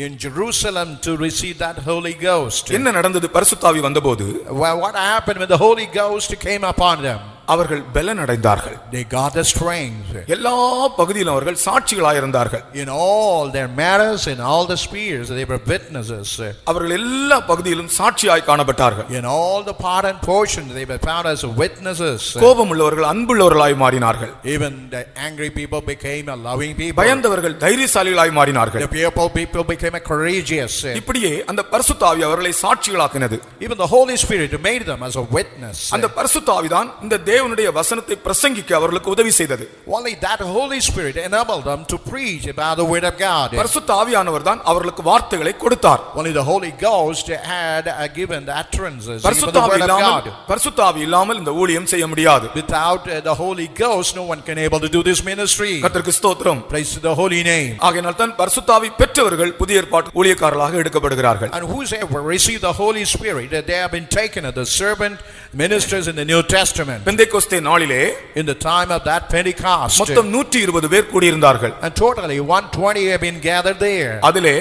in Jerusalem to receive that Holy Ghost. என்ன நடந்தது? பரிசுத்த ஆவி வந்தபோது Well, what happened when the Holy Ghost came upon them? அவர்கள் பலன் அடைந்தார்கள். they got the strength. எல்லா பகுதியிலும் அவர்கள் சாட்சிகளாயிருந்தார்கள். In all their matters, in all the spheres, they were witnesses. அவர்கள் எல்லா பகுதியிலும் சாட்சியாய் காணப்பட்டார்கள். In all the part and portion, they were found as witnesses. கோபமுள்ளவர்கள் அன்புள்ளவர்களாய் மாறினார்கள். Even the angry people became a loving people. பயந்தவர்கள் தைரியசாலிகளாய் மாறினார்கள். The fearful people became a courageous. இப்படியே அந்த பரிசுத்த ஆவி அவர்களை சாட்சிகளாக்கினது. Even the Holy Spirit made them as a witness. அந்த பரிசுத்த ஆவிதான் இந்த தேவனுடைய வசனத்தை பிரசங்கிக்க அவர்களுக்கு உதவி செய்தது. Only that Holy Spirit enabled them to preach about the word of God. பரிசுத்த ஆவியானவர் தான் அவர்களுக்கு வார்த்தைகளை கொடுத்தார். Only the Holy Ghost had given the utterances. பரிசுத்த ஆவி இல்லாமல் பரிசுத்த ஆவி இல்லாமல் இந்த ஊழியம் செய்ய முடியாது. Without the Holy Ghost, no one can able to do this ministry. கர்த்தருக்கு ஸ்தோத்திரம். Praise the holy name. ஆகையால் தான் பரிசுத்த ஆவி பெற்றவர்கள் புதிய ஏற்பாட்டு ஊழியக்காரர்களாக எடுக்கப்படுகிறார்கள். And whosoever receive the Holy Spirit, they have been taken as the servant ministers in the New Testament. Pentecost நாளிலே In the time of that Pentecost, மொத்தம் 120 பேர் கூடியிருந்தார்கள். and totally 120 have been gathered there. அதிலே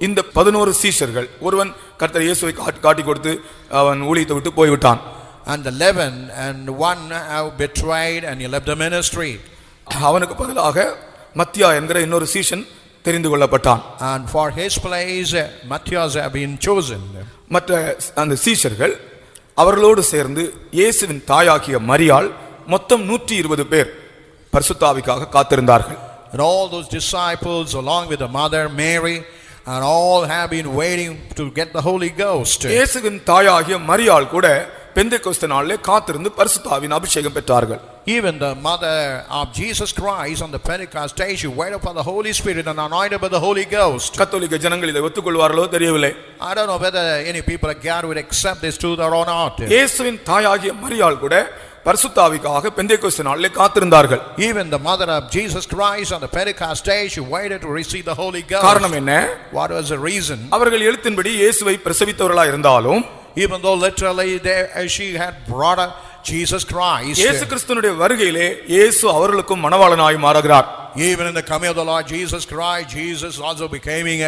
இந்த 11 சீஷர்கள், ஒருவன் கர்த்தர் இயேசுவை காட்டி கொடுத்து அவன் ஊழியத்தை விட்டு போய்விட்டான். And 11 and one have betrayed and he left the ministry. அவனுக்கு பதிலாக மத்தியா என்கிற இன்னொரு சீஷன் தெரிந்து கொள்ளப்பட்டான். And for his place Matthias have been chosen. மற்ற அந்த சீஷர்கள் அவர்களோடு சேர்ந்து இயேசுவின் தாயாகிய மரியாள் மொத்தம் 120 பேர் பரிசுத்த ஆவிக்காக காத்திருந்தார்கள். And all those disciples along with the mother Mary and all have been waiting to get the Holy Ghost. இயேசுவின் தாயாகிய மரியாள் கூட பெந்தேகோஸ்தே நாளிலே காத்திருந்து பரிசுத்த ஆவியின் அபிஷேகம் பெற்றார்கள். Even the mother of Jesus Christ on the Pentecost day, she waited for the Holy Spirit and anointed by the Holy Ghost. கத்தோலிக்க ஜனங்கள் இதை ஒத்துக்கொள்வார்களோ தெரியவில்லை. I don't know whether any people of God would accept this truth or not. இயேசுவின் தாயாகிய மரியாள் கூட பரிசுத்த ஆவிக்காக பெந்தேகோஸ்தே நாளிலே காத்திருந்தார்கள். Even the mother of Jesus Christ on the Pentecost day, she waited to receive the Holy Ghost. காரணம் என்ன? What was the reason? அவர்கள் எழுத்தின்படி இயேசுவை பிரசவித்தவர்களாய் இருந்தாலும், even though literally she had brought up Jesus Christ, இயேசு கிறிஸ்துவினுடைய வருகையிலே இயேசு அவர்களுக்கும் மணவாளனாய் மாறுகிறார். even in the coming of the Lord Jesus Christ, Jesus also becoming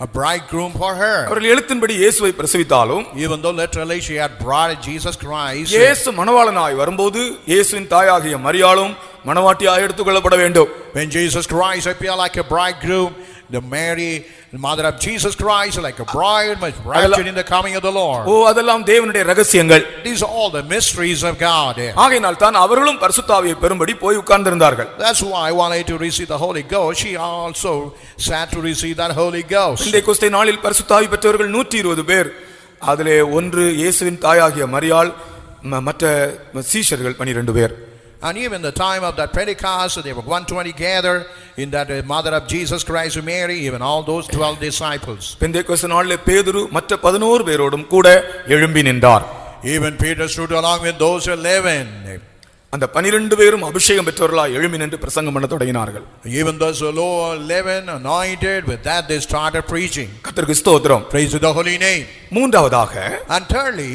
a bridegroom for her. அவர்கள் எழுத்தின்படி இயேசுவை பிரசவித்தாலும், even though literally she had brought Jesus Christ, இயேசு மணவாளனாய் வரும்போது இயேசுவின் தாயாகிய மரியாளும் மணவாட்டியாய் எடுத்துக்கொள்ளப்பட வேண்டும். when Jesus Christ appeared like a bridegroom, the Mary, the mother of Jesus Christ, like a bride, must raptured in the coming of the Lord. ஓ, அதெல்லாம் தேவனுடைய ரகசியங்கள். These are all the mysteries of God. ஆகையினால் தான் அவர்களும் பரிசுத்த ஆவியை பெறும்படி போய் உட்கார்ந்திருந்தார்கள். That's why I wanted to receive the Holy Ghost. She also sat to receive that Holy Ghost. Pentecost நாளில் பரிசுத்த ஆவி பெற்றவர்கள் 120 பேர். அதிலே ஒன்று இயேசுவின் தாயாகிய மரியாள், மற்ற சீஷர்கள் 12 பேர். And even the time of that Pentecost, they were 120 gathered in that mother of Jesus Christ, Mary, even all those 12 disciples. Pentecost நாளிலே பேதுரு மற்ற 11 பேரோடும் கூட எழும்பி நின்றார். Even Peter stood along with those 11. அந்த 12 பேரும் அபிஷேகம் பெற்றவர்களாய் எழும்பி நின்று பிரசங்கம் பண்ண தொடங்கினார்கள். Even those 11 anointed, with that they started preaching. கர்த்தருக்கு ஸ்தோத்திரம். Praise the holy name. மூன்றாவதாக, And thirdly,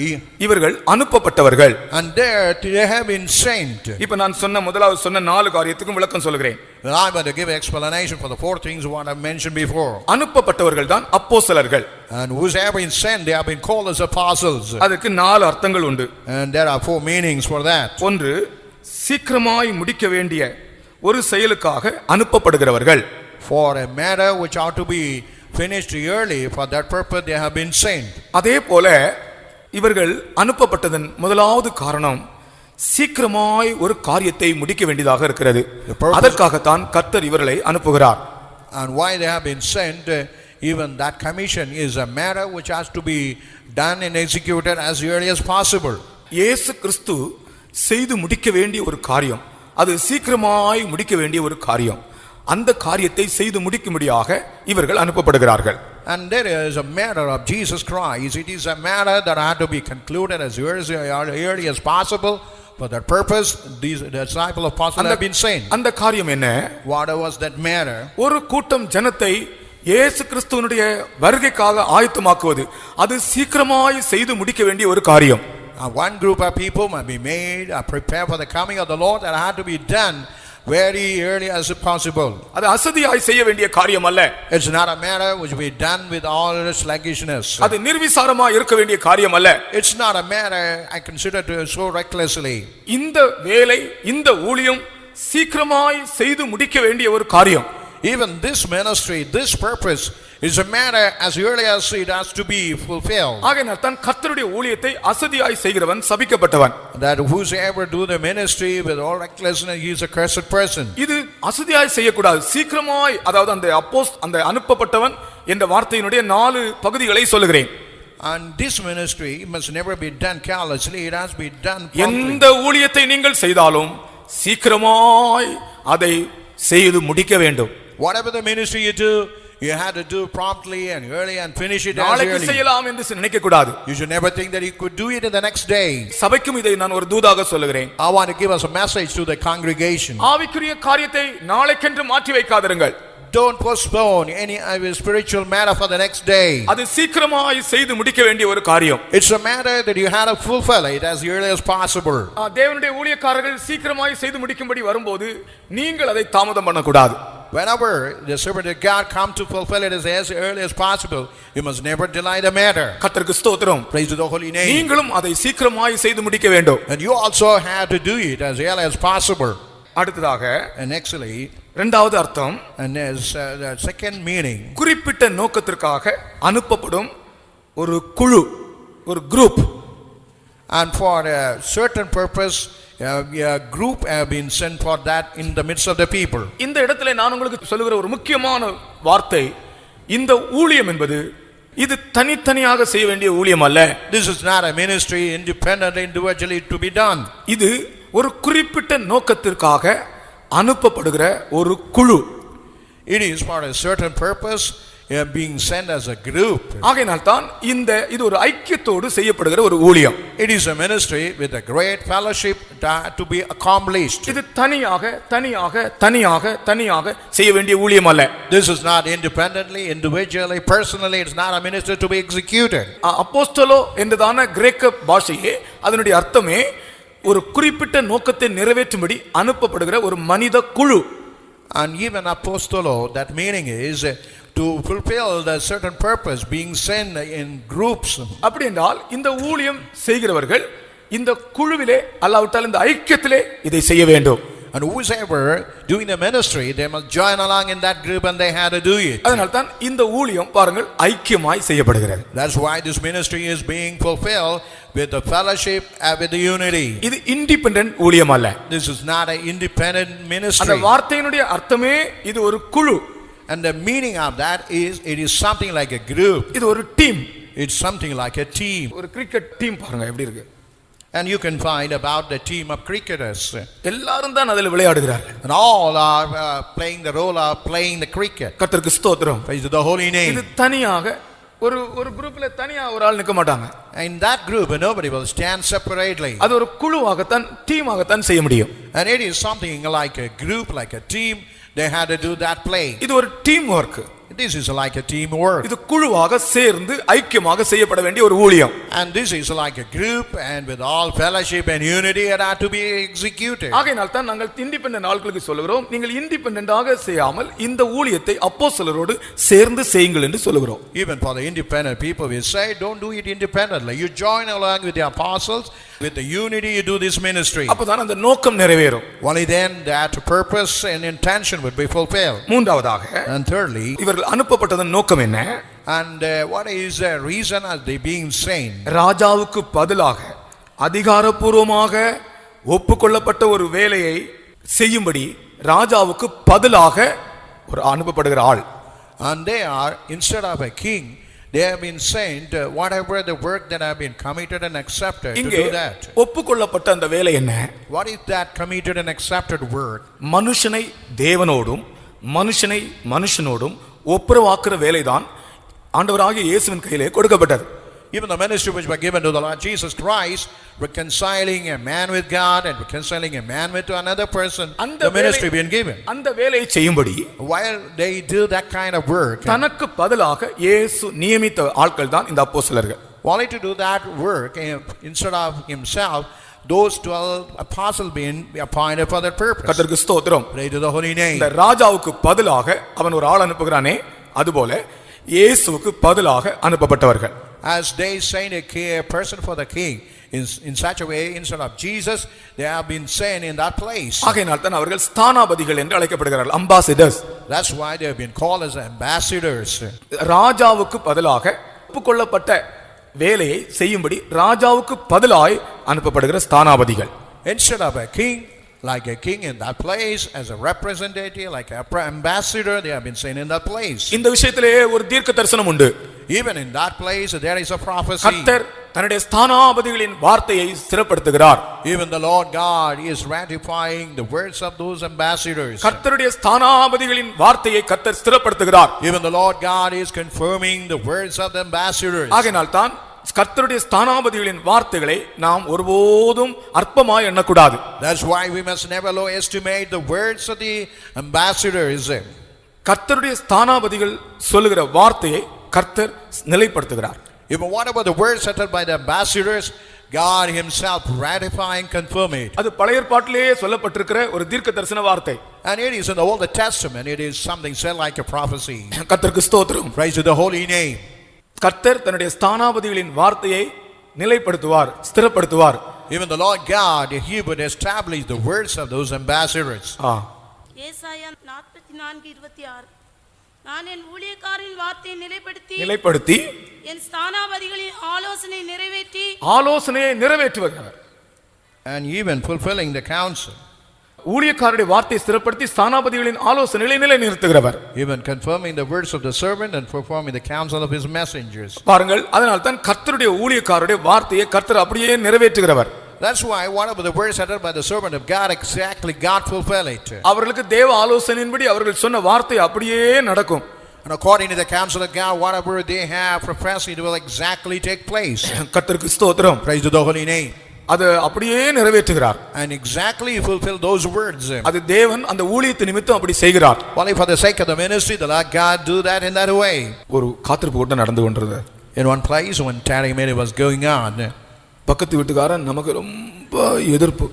இவர்கள் அனுப்பப்பட்டவர்கள். and there they have been sent. இப்ப நான் சொன்ன முதலாவது சொன்ன 4 காரியத்துக்கும் விளக்கம் சொல்கிறேன். Well, I'm going to give explanation for the 4 things what I mentioned before. அனுப்பப்பட்டவர்கள் தான் அப்போஸ்தலர்கள். And who's have been sent, they have been called as apostles. அதுக்கு 4 அர்த்தங்கள் உண்டு. And there are 4 meanings for that. ஒன்று, சீக்கிரமாய் முடிக்க வேண்டிய ஒரு செயலுக்காக அனுப்பப்படுகிறவர்கள். For a matter which ought to be finished early, for that purpose they have been sent. அதே போல இவர்கள் அனுப்பப்பட்டதன் முதலாவது காரணம் சீக்கிரமாய் ஒரு காரியத்தை முடிக்க வேண்டியதாக இருக்கிறது. அதற்காகத்தான் கர்த்தர் இவர்களை அனுப்புகிறார். And why they have been sent, even that commission is a matter which has to be done and executed as early as possible. இயேசு கிறிஸ்து செய்து முடிக்க வேண்டிய ஒரு காரியம், அது சீக்கிரமாய் முடிக்க வேண்டிய ஒரு காரியம். அந்த காரியத்தை செய்து முடிக்கும்படியாக இவர்கள் அனுப்பப்படுகிறார்கள். And there is a matter of Jesus Christ. It is a matter that had to be concluded as early as possible. For that purpose, these disciples of apostles have been sent. அந்த காரியம் என்ன? What was that matter? ஒரு கூட்டம் ஜனத்தை இயேசு கிறிஸ்துவினுடைய வருகைக்காக ஆயத்தமாக்குவது, அது சீக்கிரமாய் செய்து முடிக்க வேண்டிய ஒரு காரியம். One group of people might be made prepare for the coming of the Lord that had to be done very early as possible. அது அசதியாய் செய்ய வேண்டிய காரியம் அல்ல. It's not a matter which we done with all sluggishness. அது நிர்விசாரமா இருக்க வேண்டிய காரியம் அல்ல. It's not a matter I consider to so recklessly. இந்த வேலை, இந்த ஊழியம் சீக்கிரமாய் செய்து முடிக்க வேண்டிய ஒரு காரியம். Even this ministry, this purpose is a matter as early as it has to be fulfilled. ஆகையால் தான் கர்த்தருடைய ஊழியத்தை அசதியாய் செய்கிறவன் சபிக்கப்பட்டவன். That whosoever do the ministry with all recklessness, he is a cursed person. இது அசதியாய் செய்யக்கூடாது. சீக்கிரமாய், அதாவது அந்த அனுப்பப்பட்டவன் என்ற வார்த்தையினுடைய 4 பகுதிகளை சொல்லுகிறேன். And this ministry must never be done carelessly. It has to be done promptly. எந்த ஊழியத்தை நீங்கள் செய்தாலும் சீக்கிரமாய் அதை செய்து முடிக்க வேண்டும். Whatever the ministry you do, you have to do promptly and early and finish it as நாளைக்கு early. செய்யலாம் என்று நினைக்க கூடாது. You should never think that you could do it in the next day. சபைக்கும் இதை நான் ஒரு தூதாக சொல்லுகிறேன். I want to give us a message to the congregation. ஆவிக்குரிய காரியத்தை நாளைக்கென்று மாற்றி வைக்காதிருங்கள். Don't postpone any spiritual matter for the next day. அது சீக்கிரமாய் செய்து முடிக்க வேண்டிய ஒரு காரியம். It's a matter that you have to fulfill it as early as possible. தேவனுடைய ஊழியக்காரர்கள் சீக்கிரமாய் செய்து முடிக்கும்படி வரும்போது நீங்கள் அதை தாமதம் பண்ணக்கூடாது. Whenever the servant of God come to fulfill it as early as possible, you must never delay the matter. கர்த்தருக்கு ஸ்தோத்திரம். Praise the holy name. நீங்களும் அதை சீக்கிரமாய் செய்து முடிக்க வேண்டும். And you also have to do it as early as possible. அடுத்ததாக And actually, இரண்டாவது அர்த்தம், and there's the second meaning, குறிப்பிட்ட நோக்கத்திற்காக அனுப்பப்படும் ஒரு குழு, ஒரு group. and for a certain purpose a group have been sent for that in the midst of the people. இந்த இடத்திலே நான் உங்களுக்கு சொல்லுகிற ஒரு முக்கியமான வார்த்தை, இந்த ஊழியம் என்பது இது தனித்தனியாக செய்ய வேண்டிய ஊழியம் அல்ல. This is not a ministry independently, individually to be done. இது ஒரு குறிப்பிட்ட நோக்கத்திற்காக அனுப்பப்படுகிற ஒரு குழு. It is for a certain purpose being sent as a group. ஆகையால் தான் இது ஒரு ஐக்கியத்தோடு செய்யப்படுகிற ஒரு ஊழியம். It is a ministry with a great fellowship to be accomplished. இது தனியாக செய்ய வேண்டிய ஊழியம் அல்ல. This is not independently, individually, personally. It's not a ministry to be executed. அப்போஸ்தலோ என்றதான கிரேக்க பாஷையே அதனுடைய அர்த்தமே ஒரு குறிப்பிட்ட நோக்கத்தை நிறைவேற்றும்படி அனுப்பப்படுகிற ஒரு மனித குழு. And even apostolo, that meaning is to fulfill the certain purpose, being sent in groups. அப்படி என்றால் இந்த ஊழியம் செய்கிறவர்கள் இந்த குழுவிலே அல்லாவிட்டால் இந்த ஐக்கியத்திலே இதை செய்ய வேண்டும். And whoever doing the ministry, they must join along in that group and they had to do it. அதனால் தான் இந்த ஊழியம் பாருங்கள் ஐக்கியமாய் செய்யப்படுகிறது. That's why this ministry is being fulfilled with the fellowship and with the unity. இது independent ஊழியம் அல்ல. This is not an independent ministry. அந்த வார்த்தையினுடைய அர்த்தமே இது ஒரு குழு. And the meaning of that is it is something like a group. இது ஒரு team. It's something like a team. ஒரு கிரிக்கெட் டீம் பாருங்க எப்படி இருக்கு. And you can find about the team of cricketers. எல்லாரும் தான் அதில் விளையாடுகிறார்கள். And all are playing the role of playing the cricket. கர்த்தருக்கு ஸ்தோத்திரம். Praise the holy name. இது தனியாக ஒரு குரூப்ல தனியா ஒரு ஆள் நிக்க மாட்டாங்க. In that group nobody will stand separately. அது ஒரு குழுவாகத்தான் டீமாகத்தான் செய்ய முடியும். And it is something like a group, like a team. They had to do that play. இது ஒரு team work. This is like a teamwork. இது குழுவாக சேர்ந்து ஐக்கியமாக செய்யப்பட வேண்டிய ஒரு ஊழியம். And this is like a group and with all fellowship and unity it had to be executed. ஆகையால் தான் நாங்கள் இண்டிபெண்டன்ட் ஆட்களுக்கு சொல்லுகிறோம், நீங்கள் இண்டிபெண்டன்ட்டாக செய்யாமல் இந்த ஊழியத்தை அப்போஸ்தலரோடு சேர்ந்து செய்யுங்கள் என்று சொல்லுகிறோம். Even for the independent people we say don't do it independently. You join along with the apostles, with the unity you do this ministry. அப்பதான் அந்த நோக்கம் நிறைவேறும். Only then that purpose and intention would be fulfilled. மூன்றாவதாக, And thirdly, இவர்கள் அனுப்பப்பட்டதன் நோக்கம் என்ன? and what is the reason as they being sent? ராஜாவுக்கு பதிலாக அதிகாரப்பூர்வமாக ஒப்புக்கொள்ளப்பட்ட ஒரு வேலையை செய்யும்படி ராஜாவுக்கு பதிலாக ஒரு அனுப்பப்படுகிற ஆள். And they are, instead of a king, they have been sent whatever the work that have been committed and accepted to இங்கே do that. ஒப்புக்கொள்ளப்பட்ட அந்த வேலை என்ன? What is that committed and accepted work? மனுஷனை தேவனோடும் மனுஷனை மனுஷனோடும் ஒப்புரவாக்குற வேலைதான் ஆண்டவராகிய இயேசுவின் கையிலே கொடுக்கப்பட்டது. Even the ministry which were given to the Lord Jesus Christ, reconciling a man with God and reconciling a man with another person, the ministry being given. அந்த வேலையை செய்யும்படி While they do that kind of work, தனக்கு பதிலாக இயேசு நியமித்த ஆட்கள் தான் இந்த அப்போஸ்தலர்கள். only to do that work instead of himself, those 12 apostles being appointed for that purpose. கர்த்தருக்கு ஸ்தோத்திரம். Pray to the holy name. இந்த ராஜாவுக்கு பதிலாக அவன் ஒரு ஆள் அனுப்புகிறானே, அதுபோல இயேசுவுக்கு பதிலாக அனுப்பப்பட்டவர்கள். As they send a person for the king in such a way, instead of Jesus, they have been sent in that place. ஆகையினால் தான் அவர்கள் ஸ்தானாபதிகள் என்று அழைக்கப்படுகிறார்கள், ambassadors. That's why they have been called as ambassadors. ராஜாவுக்கு பதிலாக ஒப்புக்கொள்ளப்பட்ட வேலையை செய்யும்படி ராஜாவுக்கு பதிலாய் அனுப்பப்படுகிற ஸ்தானாபதிகள். Instead of a king, like a king in that place, as a representative, like an ambassador, they have been sent in that place. இந்த விஷயத்திலே ஒரு தீர்க்க தரிசனம் உண்டு. Even in that place, there is a prophecy. கர்த்தர் தன்னுடைய ஸ்தானாபதிகளின் வார்த்தையை ஸ்திரப்படுத்துகிறார். Even the Lord God is ratifying the words of those ambassadors. கர்த்தருடைய ஸ்தானாபதிகளின் வார்த்தையை கர்த்தர் ஸ்திரப்படுத்துகிறார். Even the Lord God is confirming the words of the ambassadors. ஆகையால் தான் கர்த்தருடைய ஸ்தானாபதிகளின் வார்த்தைகளை நாம் ஒருபோதும் அற்பமாய் எண்ணக்கூடாது. That's why we must never low estimate the words of the ambassadors. கர்த்தருடைய ஸ்தானாபதிகள் சொல்லுகிற வார்த்தையை கர்த்தர் நிலைப்படுத்துகிறார். Even whatever the words uttered by the ambassadors, God himself ratify and confirm it. அது பழைய ஏற்பாட்டிலேயே சொல்லப்பட்டிருக்கிற ஒரு தீர்க்க தரிசன வார்த்தை. And it is in the Old Testament, it is something said like a prophecy. கர்த்தருக்கு ஸ்தோத்திரம். Praise to the holy name. கர்த்தர் தன்னுடைய ஸ்தானாபதிகளின் வார்த்தையை நிலைப்படுத்துவார், ஸ்திரப்படுத்துவார். Even the Lord God, he would establish the words of those ambassadors. ஏசாயா 44:26 நான் என் ஊழியக்காரரின் வார்த்தையை நிலைப்படுத்தி என் ஸ்தானாபதிகளின் ஆலோசனையை நிறைவேற்றுகிறார். And even fulfilling the counsel. ஊழியக்காரருடைய வார்த்தையை ஸ்திரப்படுத்தி ஸ்தானாபதிகளின் ஆலோசனைகளை நிலைநிறுத்துகிறவர். Even confirming the words of the servant and performing the counsel of his messengers. பாருங்கள், அதனால் தான் கர்த்தருடைய ஊழியக்காரருடைய வார்த்தையை கர்த்தர் அப்படியே நிறைவேற்றுகிறவர். That's why one of the words uttered by the servant of God, exactly God fulfill it. அவர்களுக்கு தேவ ஆலோசனையின்படி அவர்கள் சொன்ன வார்த்தை அப்படியே நடக்கும். And according to the counsel of God, whatever they have professed, it will exactly take place. கர்த்தருக்கு ஸ்தோத்திரம். Praise to the holy name. அது அப்படியே நிறைவேற்றுகிறார். And exactly fulfill those words. அது தேவன் அந்த ஊழியத்தின் நிமித்தம் அப்படி செய்கிறார். Only for the sake of the ministry, the Lord God do that in that way. ஒரு காத்திருப்பு கூட்டம் நடந்து கொண்டிருந்தது. In one place when tarry meeting was going on, பக்கத்து வீட்டுக்காரன் நமக்கு ரொம்ப எதிர்ப்பு.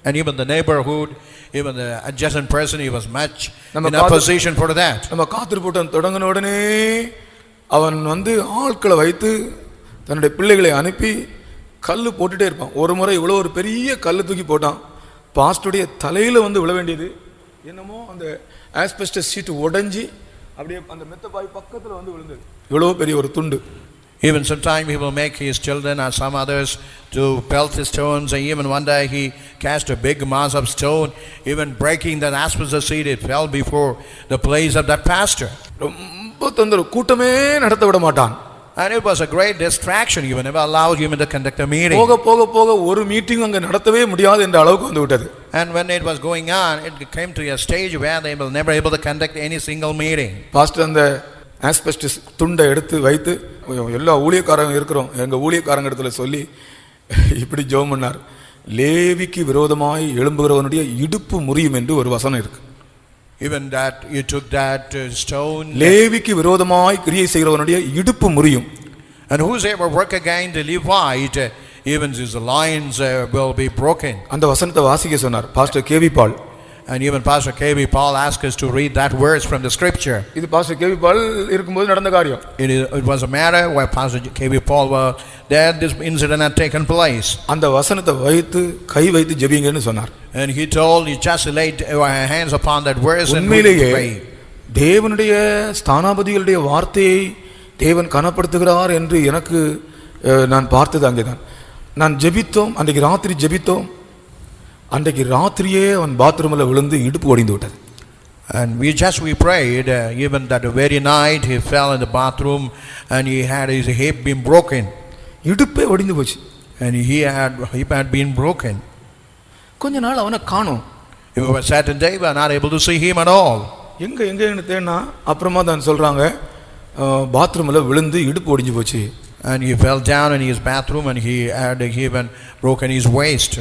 and even the neighborhood, even the adjacent person, he was much in opposition for that. நம்ம காத்திருப்பு கூட்டம் தொடங்கின உடனே அவன் ஆட்களை வைத்து தன்னுடைய பிள்ளைகளை அனுப்பி கல்லு போட்டுட்டே இருப்பான். ஒரு முறை இவ்வளோ ஒரு பெரிய கல்லு தூக்கி போட்டான். பாஸ்டருடைய தலையில விழ வேண்டியது என்னமோ அந்த ஆஸ்பெஸ்டஸ் ஷீட் உடைஞ்சி அப்படியே அந்த மெத்தபாய் பக்கத்தில் விழுந்தது. இவ்வளோ பெரிய ஒரு துண்டு. Even sometime he will make his children or some others to pelt the stones, and even one day he cast a big mass of stone, even breaking that asbestos seat, it fell before the place of that pastor. ரொம்ப தொந்தரவு, கூட்டமே நடத்த விட மாட்டான். And it was a great distraction. He never allowed him to conduct a meeting. போக போக போக ஒரு மீட்டிங் அங்க நடத்தவே முடியாது என்ற அளவுக்கு விட்டது. And when it was going on, it came to a stage where they will never able to conduct any single meeting. Pastor அந்த ஆஸ்பெஸ்டஸ் துண்டை எடுத்து வைத்து எல்லா ஊழியக்காரங்க இருக்கிறோம், எங்க ஊழியக்காரங்க இடத்துல சொல்லி இப்படி ஜெபம் பண்ணார். லேவிக்கு விரோதமாய் எழும்புகிறவனுடைய இடுப்பு முறியும் என்று ஒரு வசனம் இருக்கு. Even that you took that stone, லேவிக்கு விரோதமாய் கிரியை செய்கிறவனுடைய இடுப்பு முறியும். and whosoever work against the Levite, even his loins will be broken. அந்த வசனத்தை வாசிக்க சொன்னார் பாஸ்டர் கேவி பால். And even Pastor K.B. Paul asked us to read that verse from the scripture. இது pastor K பால் இருக்கும்போது நடந்த காரியம். It was a matter where Pastor K.B. Paul were there, this incident had taken place. அந்த வசனத்தை வைத்து கை வைத்து ஜெபிங்கன்னு சொன்னார். And he told, you just laid your hands upon that verse and pray. தேவனுடைய ஸ்தானாபதிகளுடைய வார்த்தையை தேவன் கனப்படுத்துகிறார் என்று எனக்கு நான் பார்த்தது அங்கேதான். நான் ஜெபித்தோம், அன்றைக்கு ராத்திரி ஜெபித்தோம். அன்றைக்கு ராத்திரியே அவன் பாத்ரூமில் விழுந்து இடுப்பு ஒடிந்து விட்டது. And we prayed, even that very night he fell in the bathroom and he had his hip been broken. இடுப்பே ஒடிந்து போச்சு. And hip had been broken. கொஞ்ச நாள் அவனை காணோம். It was a certain day we were not able to see him at all. எங்கன்னு தேடினா அப்புறமா தான் சொல்றாங்க பாத்ரூமில் விழுந்து இடுப்பு ஒடிஞ்சு போச்சு. And he fell down in his bathroom and he had even broken his waist.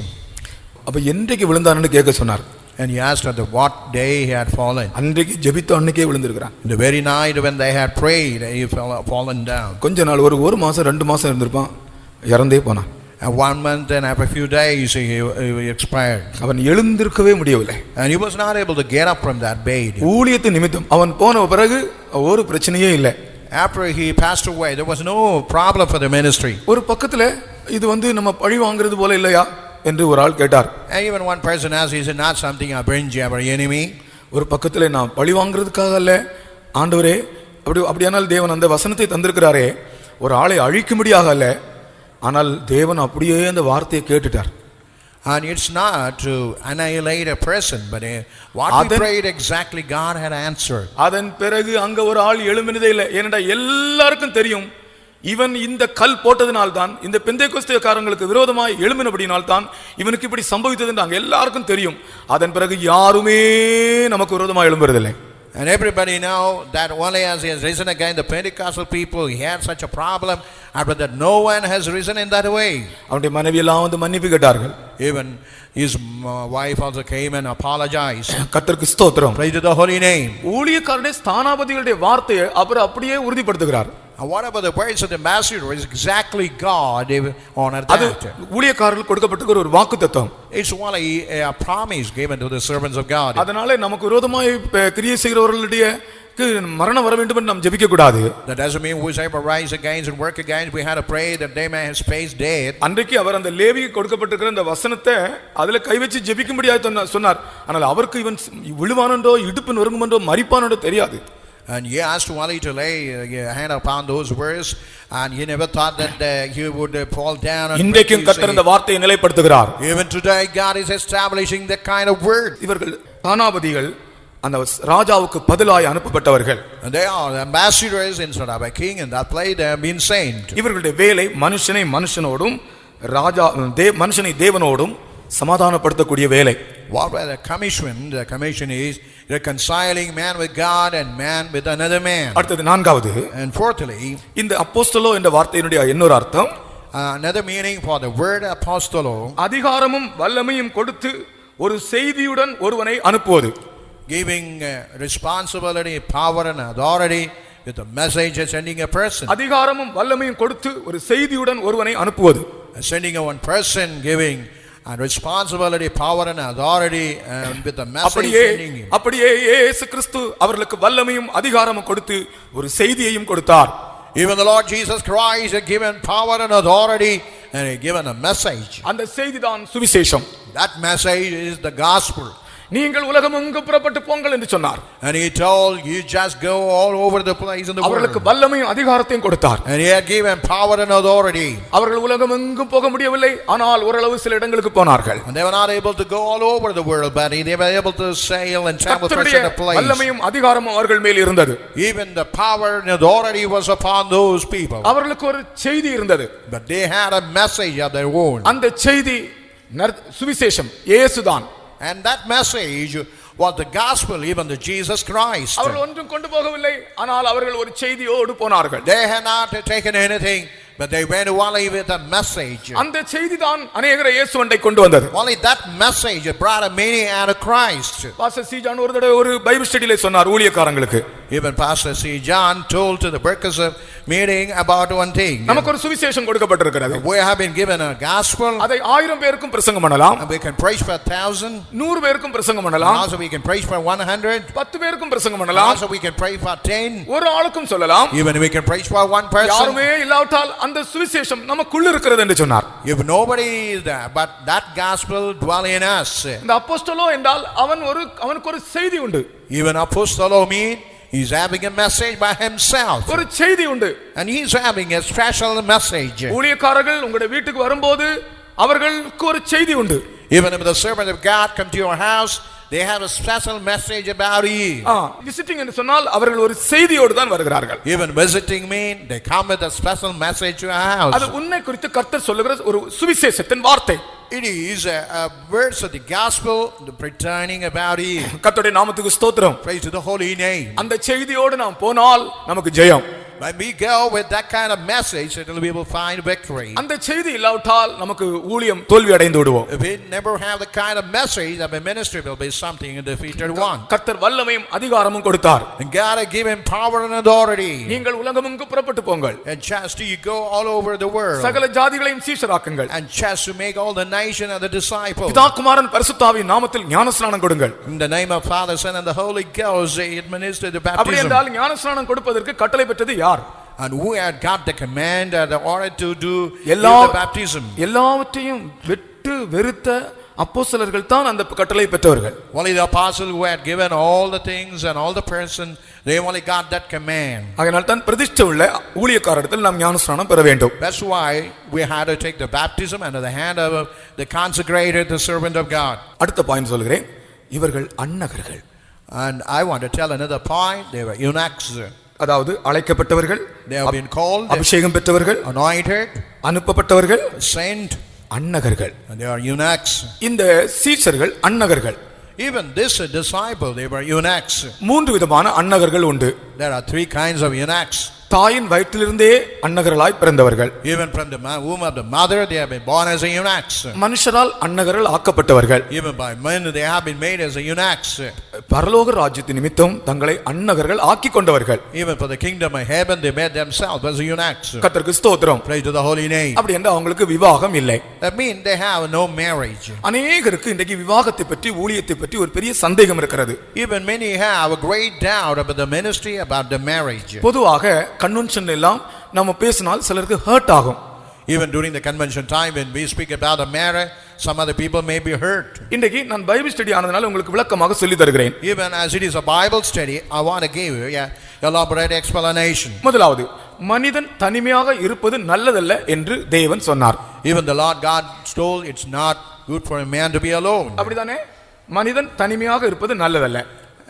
அப்ப என்றைக்கு விழுந்தான்னு கேட்க சொன்னார். And he asked her what day he had fallen. அன்றைக்கு ஜெபித்த அன்னைக்கே விழுந்திருக்கிறான். The very night when they had prayed, he fallen down. கொஞ்ச நாள் ஒரு மாசம் 2 மாசம் இருந்திருப்பான், இறந்தே போனான். And 1 month and after a few days he expired. அவன் எழுந்திருக்கவே முடியவில்லை. And he was not able to get up from that bed. ஊழியத்தின் நிமித்தம் அவன் போன பிறகு ஒரு பிரச்சனையே இல்லை. After he passed away, there was no problem for the ministry. ஒரு பக்கத்துல இது நம்ம பழி வாங்குறது போல இல்லையா என்று ஒரு ஆள் கேட்டார். And even one person asked, is it not something I bring you our enemy? ஒரு பக்கத்துல நான் பழி வாங்குறதுக்காக அல்ல ஆண்டவரே, அப்படியானால் தேவன் அந்த வசனத்தை தந்திருக்கிறாரே ஒரு ஆளை அழிக்கும்படியாக அல்ல, ஆனால் தேவன் அப்படியே அந்த வார்த்தையை கேட்டுட்டார். And it's not to annihilate a person, but what we prayed exactly God had answered. அதன் பிறகு அங்க ஒரு ஆள் எழும்பினதே இல்லை. ஏனென்றா எல்லாருக்கும் தெரியும் இவன் இந்த கல் போட்டதினால் தான், இந்த பெந்தேகோஸ்தேக்காரங்களுக்கு விரோதமாய் எழும்பினபடினால் தான் இவனுக்கு இப்படி சம்பவித்தது என்று அங்க எல்லாருக்கும் தெரியும். அதன் பிறகு யாருமே நமக்கு விரோதமாய் எழும்புறதில்லை. And everybody know that only as he has risen again, the Pentecostal people, he had such a problem, after that no one has risen in that way. அவனுடைய மனைவி எல்லாம் மன்னிப்பு கேட்டார்கள். Even his wife also came and apologized. கர்த்தருக்கு ஸ்தோத்திரம். Praise to the holy name. ஊழியக்காரருடைய ஸ்தானாபதிகளுடைய வார்த்தையை அவர் அப்படியே உறுதிப்படுத்துகிறார். And what about the words of the ambassador is exactly God on earth. அது ஊழியக்காரர்களுக்கு கொடுக்கப்பட்டிருக்கிற ஒரு வாக்குத்தத்தம். It's only a promise given to the servants of God. அதனால நமக்கு விரோதமாய் கிரியை செய்கிறவர்களுடைய மரணம் வர வேண்டும் என்று நாம் ஜெபிக்க கூடாது. That doesn't mean whoever rise against and work against, we had to pray that they may face death. அன்றைக்கு அவர் அந்த லேவிக்கு கொடுக்கப்பட்டிருக்கிற அந்த வசனத்தை அதுல கை வச்சு ஜெபிக்கும்படியாக சொன்னார். ஆனால் அவருக்கு இவன் விழுவானோ இடுப்பு நொறுங்குமென்றோ மரிப்பானோ தெரியாது. And he asked only to lay a hand upon those words, and he never thought that he would fall down. இன்றைக்கும் கர்த்தர் இந்த வார்த்தையை நிலைப்படுத்துகிறார். Even today God is establishing that kind of word. இவர்கள் தானாபதிகள் அந்த ராஜாவுக்கு பதிலாய் அனுப்பப்பட்டவர்கள். And they are ambassadors instead of a king, and that place they have been sent. இவர்களுடைய வேலை மனுஷனை மனுஷனோடும் மனுஷனை தேவனோடும் சமாதானப்படுத்தக்கூடிய வேலை. What were the commission? The commission is reconciling man with God and man with another man. அடுத்தது நான்காவது, And fourthly, இந்த அப்போஸ்தலோ என்ற வார்த்தையினுடைய இன்னொரு அர்த்தம், another meaning for the word apostolo, அதிகாரமும் வல்லமையும் கொடுத்து ஒரு செய்தியுடன் ஒருவனை அனுப்புவது. giving responsibility, power and authority with a message and sending a person. அதிகாரமும் வல்லமையும் கொடுத்து ஒரு செய்தியுடன் ஒருவனை அனுப்புவது. Sending a one person, giving and responsibility, power and authority, and with a message sending him. அப்படியே இயேசு கிறிஸ்து அவர்களுக்கு வல்லமையும் அதிகாரமும் கொடுத்து ஒரு செய்தியையும் கொடுத்தார். Even the Lord Jesus Christ had given power and authority and he given a message. அந்த செய்திதான் சுவிசேஷம். That message is the gospel. நீங்கள் உலகமெங்கும் புறப்பட்டு போங்கள் என்று சொன்னார். And he told you just go all over the place in the world. அவர்களுக்கு வல்லமையும் அதிகாரத்தையும் கொடுத்தார். And he had given power and authority. அவர்கள் உலகமெங்கும் போக முடியவில்லை, ஆனால் ஓரளவு சில இடங்களுக்கு போனார்கள். And they were not able to go all over the world, but they were able to sail and travel from place to place. வல்லமையும் அதிகாரமும் அவர்கள் மேல் இருந்தது. Even the power and authority was upon those people. அவர்களுக்கு ஒரு செய்தி இருந்தது. But they had a message of their own. அந்த செய்தி சுவிசேஷம் இயேசுதான். And that message was the gospel, even the Jesus Christ. அவர்கள் ஒன்றும் கொண்டு போகவில்லை, ஆனால் அவர்கள் ஒரு செய்தியோடு போனார்கள். They had not taken anything, but they went only with a message. அந்த செய்திதான் அநேகரை இயேசுவண்டை கொண்டு வந்தது. Only that message brought many out of Christ. Pastor C John ஒரு தடவை ஒரு பைபிள் ஸ்டடியிலே சொன்னார் ஊழியக்காரங்களுக்கு. Even Pastor C. John told to the workers of meeting about one thing. நமக்கு ஒரு சுவிசேஷம் கொடுக்கப்பட்டிருக்கிறது. We have been given a gospel. அதை 1000 பேருக்கும் பிரசங்கம் பண்ணலாம். And we can preach for 1000. 100 பேருக்கும் பிரசங்கம் பண்ணலாம். Also we can preach for 100. 10 பேருக்கும் பிரசங்கம் பண்ணலாம். Also we can preach for 10. ஒரு ஆளுக்கும் சொல்லலாம். Even we can preach for one person. யாருமே இல்லாவிட்டால் அந்த சுவிசேஷம் நமக்குள்ள இருக்கிறது என்று சொன்னார். If nobody is there, but that gospel dwell in us. இந்த அப்போஸ்தலோ என்றால் அவனுக்கு ஒரு செய்தி உண்டு. Even apostolo mean he's having a message by himself. ஒரு செய்தி உண்டு. And he's having a special message. ஊழியக்காரர்கள் உங்களுடைய வீட்டுக்கு வரும்போது அவர்களுக்கு ஒரு செய்தி உண்டு. Even if the servant of God come to your house, they have a special message about you. Visiting என்று சொன்னால் அவர்கள் ஒரு செய்தியோடு தான் வருகிறார்கள். Even visiting mean they come with a special message to your house. அது உன்னை குறித்து கர்த்தர் சொல்லுகிற ஒரு சுவிசேஷத்தின் வார்த்தை. It is a words of the gospel pertaining about you. கர்த்தருடைய நாமத்துக்கு ஸ்தோத்திரம். Praise to the holy name. அந்த செய்தியோடு நாம் போனால் நமக்கு ஜெயம். When we go with that kind of message, we will find victory. அந்த செய்தி இல்லாவிட்டால் நமக்கு ஊழியம் தோல்வி அடைந்து விடுவோம். If we never have the kind of message, the ministry will be something a defeated one. கர்த்தர் வல்லமையும் அதிகாரமும் கொடுத்தார். And God has given power and authority. நீங்கள் உலகமெங்கும் புறப்பட்டு போங்கள். And just you go all over the world. சகல ஜாதிகளையும் சீஷராக்குங்கள். And just to make all the nation and the disciples. பிதா குமாரன் பரிசுத்தாவியின் நாமத்தில் ஞானஸ்நானம் கொடுங்கள். In the name of Father, Son and the Holy Ghost, they administer the baptism. அப்படி என்றால் ஞானஸ்நானம் கொடுப்பதற்கு கட்டளை பெற்றது யார்? And who had got the command and the order to do the baptism? எல்லாவற்றையும் விட்டு வெறுத்த அப்போஸ்தலர்கள் தான் அந்த கட்டளை பெற்றவர்கள். Only the apostle who had given all the things and all the person, they only got that command. அதனால் தான் பிரதிஷ்டை உள்ள ஊழியக்காரரிடத்தில் நாம் ஞானஸ்நானம் பெற வேண்டும். That's why we had to take the baptism under the hand of the consecrated, the servant of God. அடுத்த point சொல்கிறேன். இவர்கள் அன்னகர்கள். And I want to tell another point. They were eunuchs. அதாவது அழைக்கப்பட்டவர்கள், They have been called, அபிஷேகம் பெற்றவர்கள், anointed, அனுப்பப்பட்டவர்கள், sent, அன்னகர்கள். and they are eunuchs. இந்த சீஷர்கள் அன்னகர்கள். Even this disciple, they were eunuchs. மூன்று விதமான அன்னகர்கள் உண்டு. There are three kinds of eunuchs. தாயின் வயிற்றிலிருந்தே அன்னகர்களாய் பிறந்தவர்கள். Even from the womb of the mother, they have been born as a eunuchs. மனுஷரால் அன்னகர்கள் ஆக்கப்பட்டவர்கள். Even by men, they have been made as a eunuchs. பரலோக ராஜ்யத்தின் நிமித்தம் தங்களை அன்னகர்கள் ஆக்கிக் கொண்டவர்கள். Even for the kingdom of heaven, they made themselves as eunuchs. கர்த்தருக்கு ஸ்தோத்திரம். Praise to the holy name. அப்படி என்றால் அவங்களுக்கு விவாகம் இல்லை. That means they have no marriage. அநேகருக்கு இன்றைக்கு விவாகத்தை பற்றி ஊழியத்தை பற்றி ஒரு பெரிய சந்தேகம் இருக்கிறது. Even many have a great doubt about the ministry, about the marriage. பொதுவாக கன்வென்ஷன் எல்லாம் நம்ம பேசினால் சிலருக்கு ஹர்ட் ஆகும். Even during the convention time when we speak about the marriage, some other people may be hurt. இன்றைக்கு நான் Bible study ஆனதனால உங்களுக்கு விளக்கமாக சொல்லி தருகிறேன். Even as it is a Bible study, I want to give you elaborate explanation. முதலாவது, மனிதன் தனிமையாக இருப்பது நல்லதல்ல என்று தேவன் சொன்னார். Even the Lord God told it's not good for a man to be alone. அப்படிதானே? மனிதன் தனிமையாக இருப்பது நல்லதல்ல.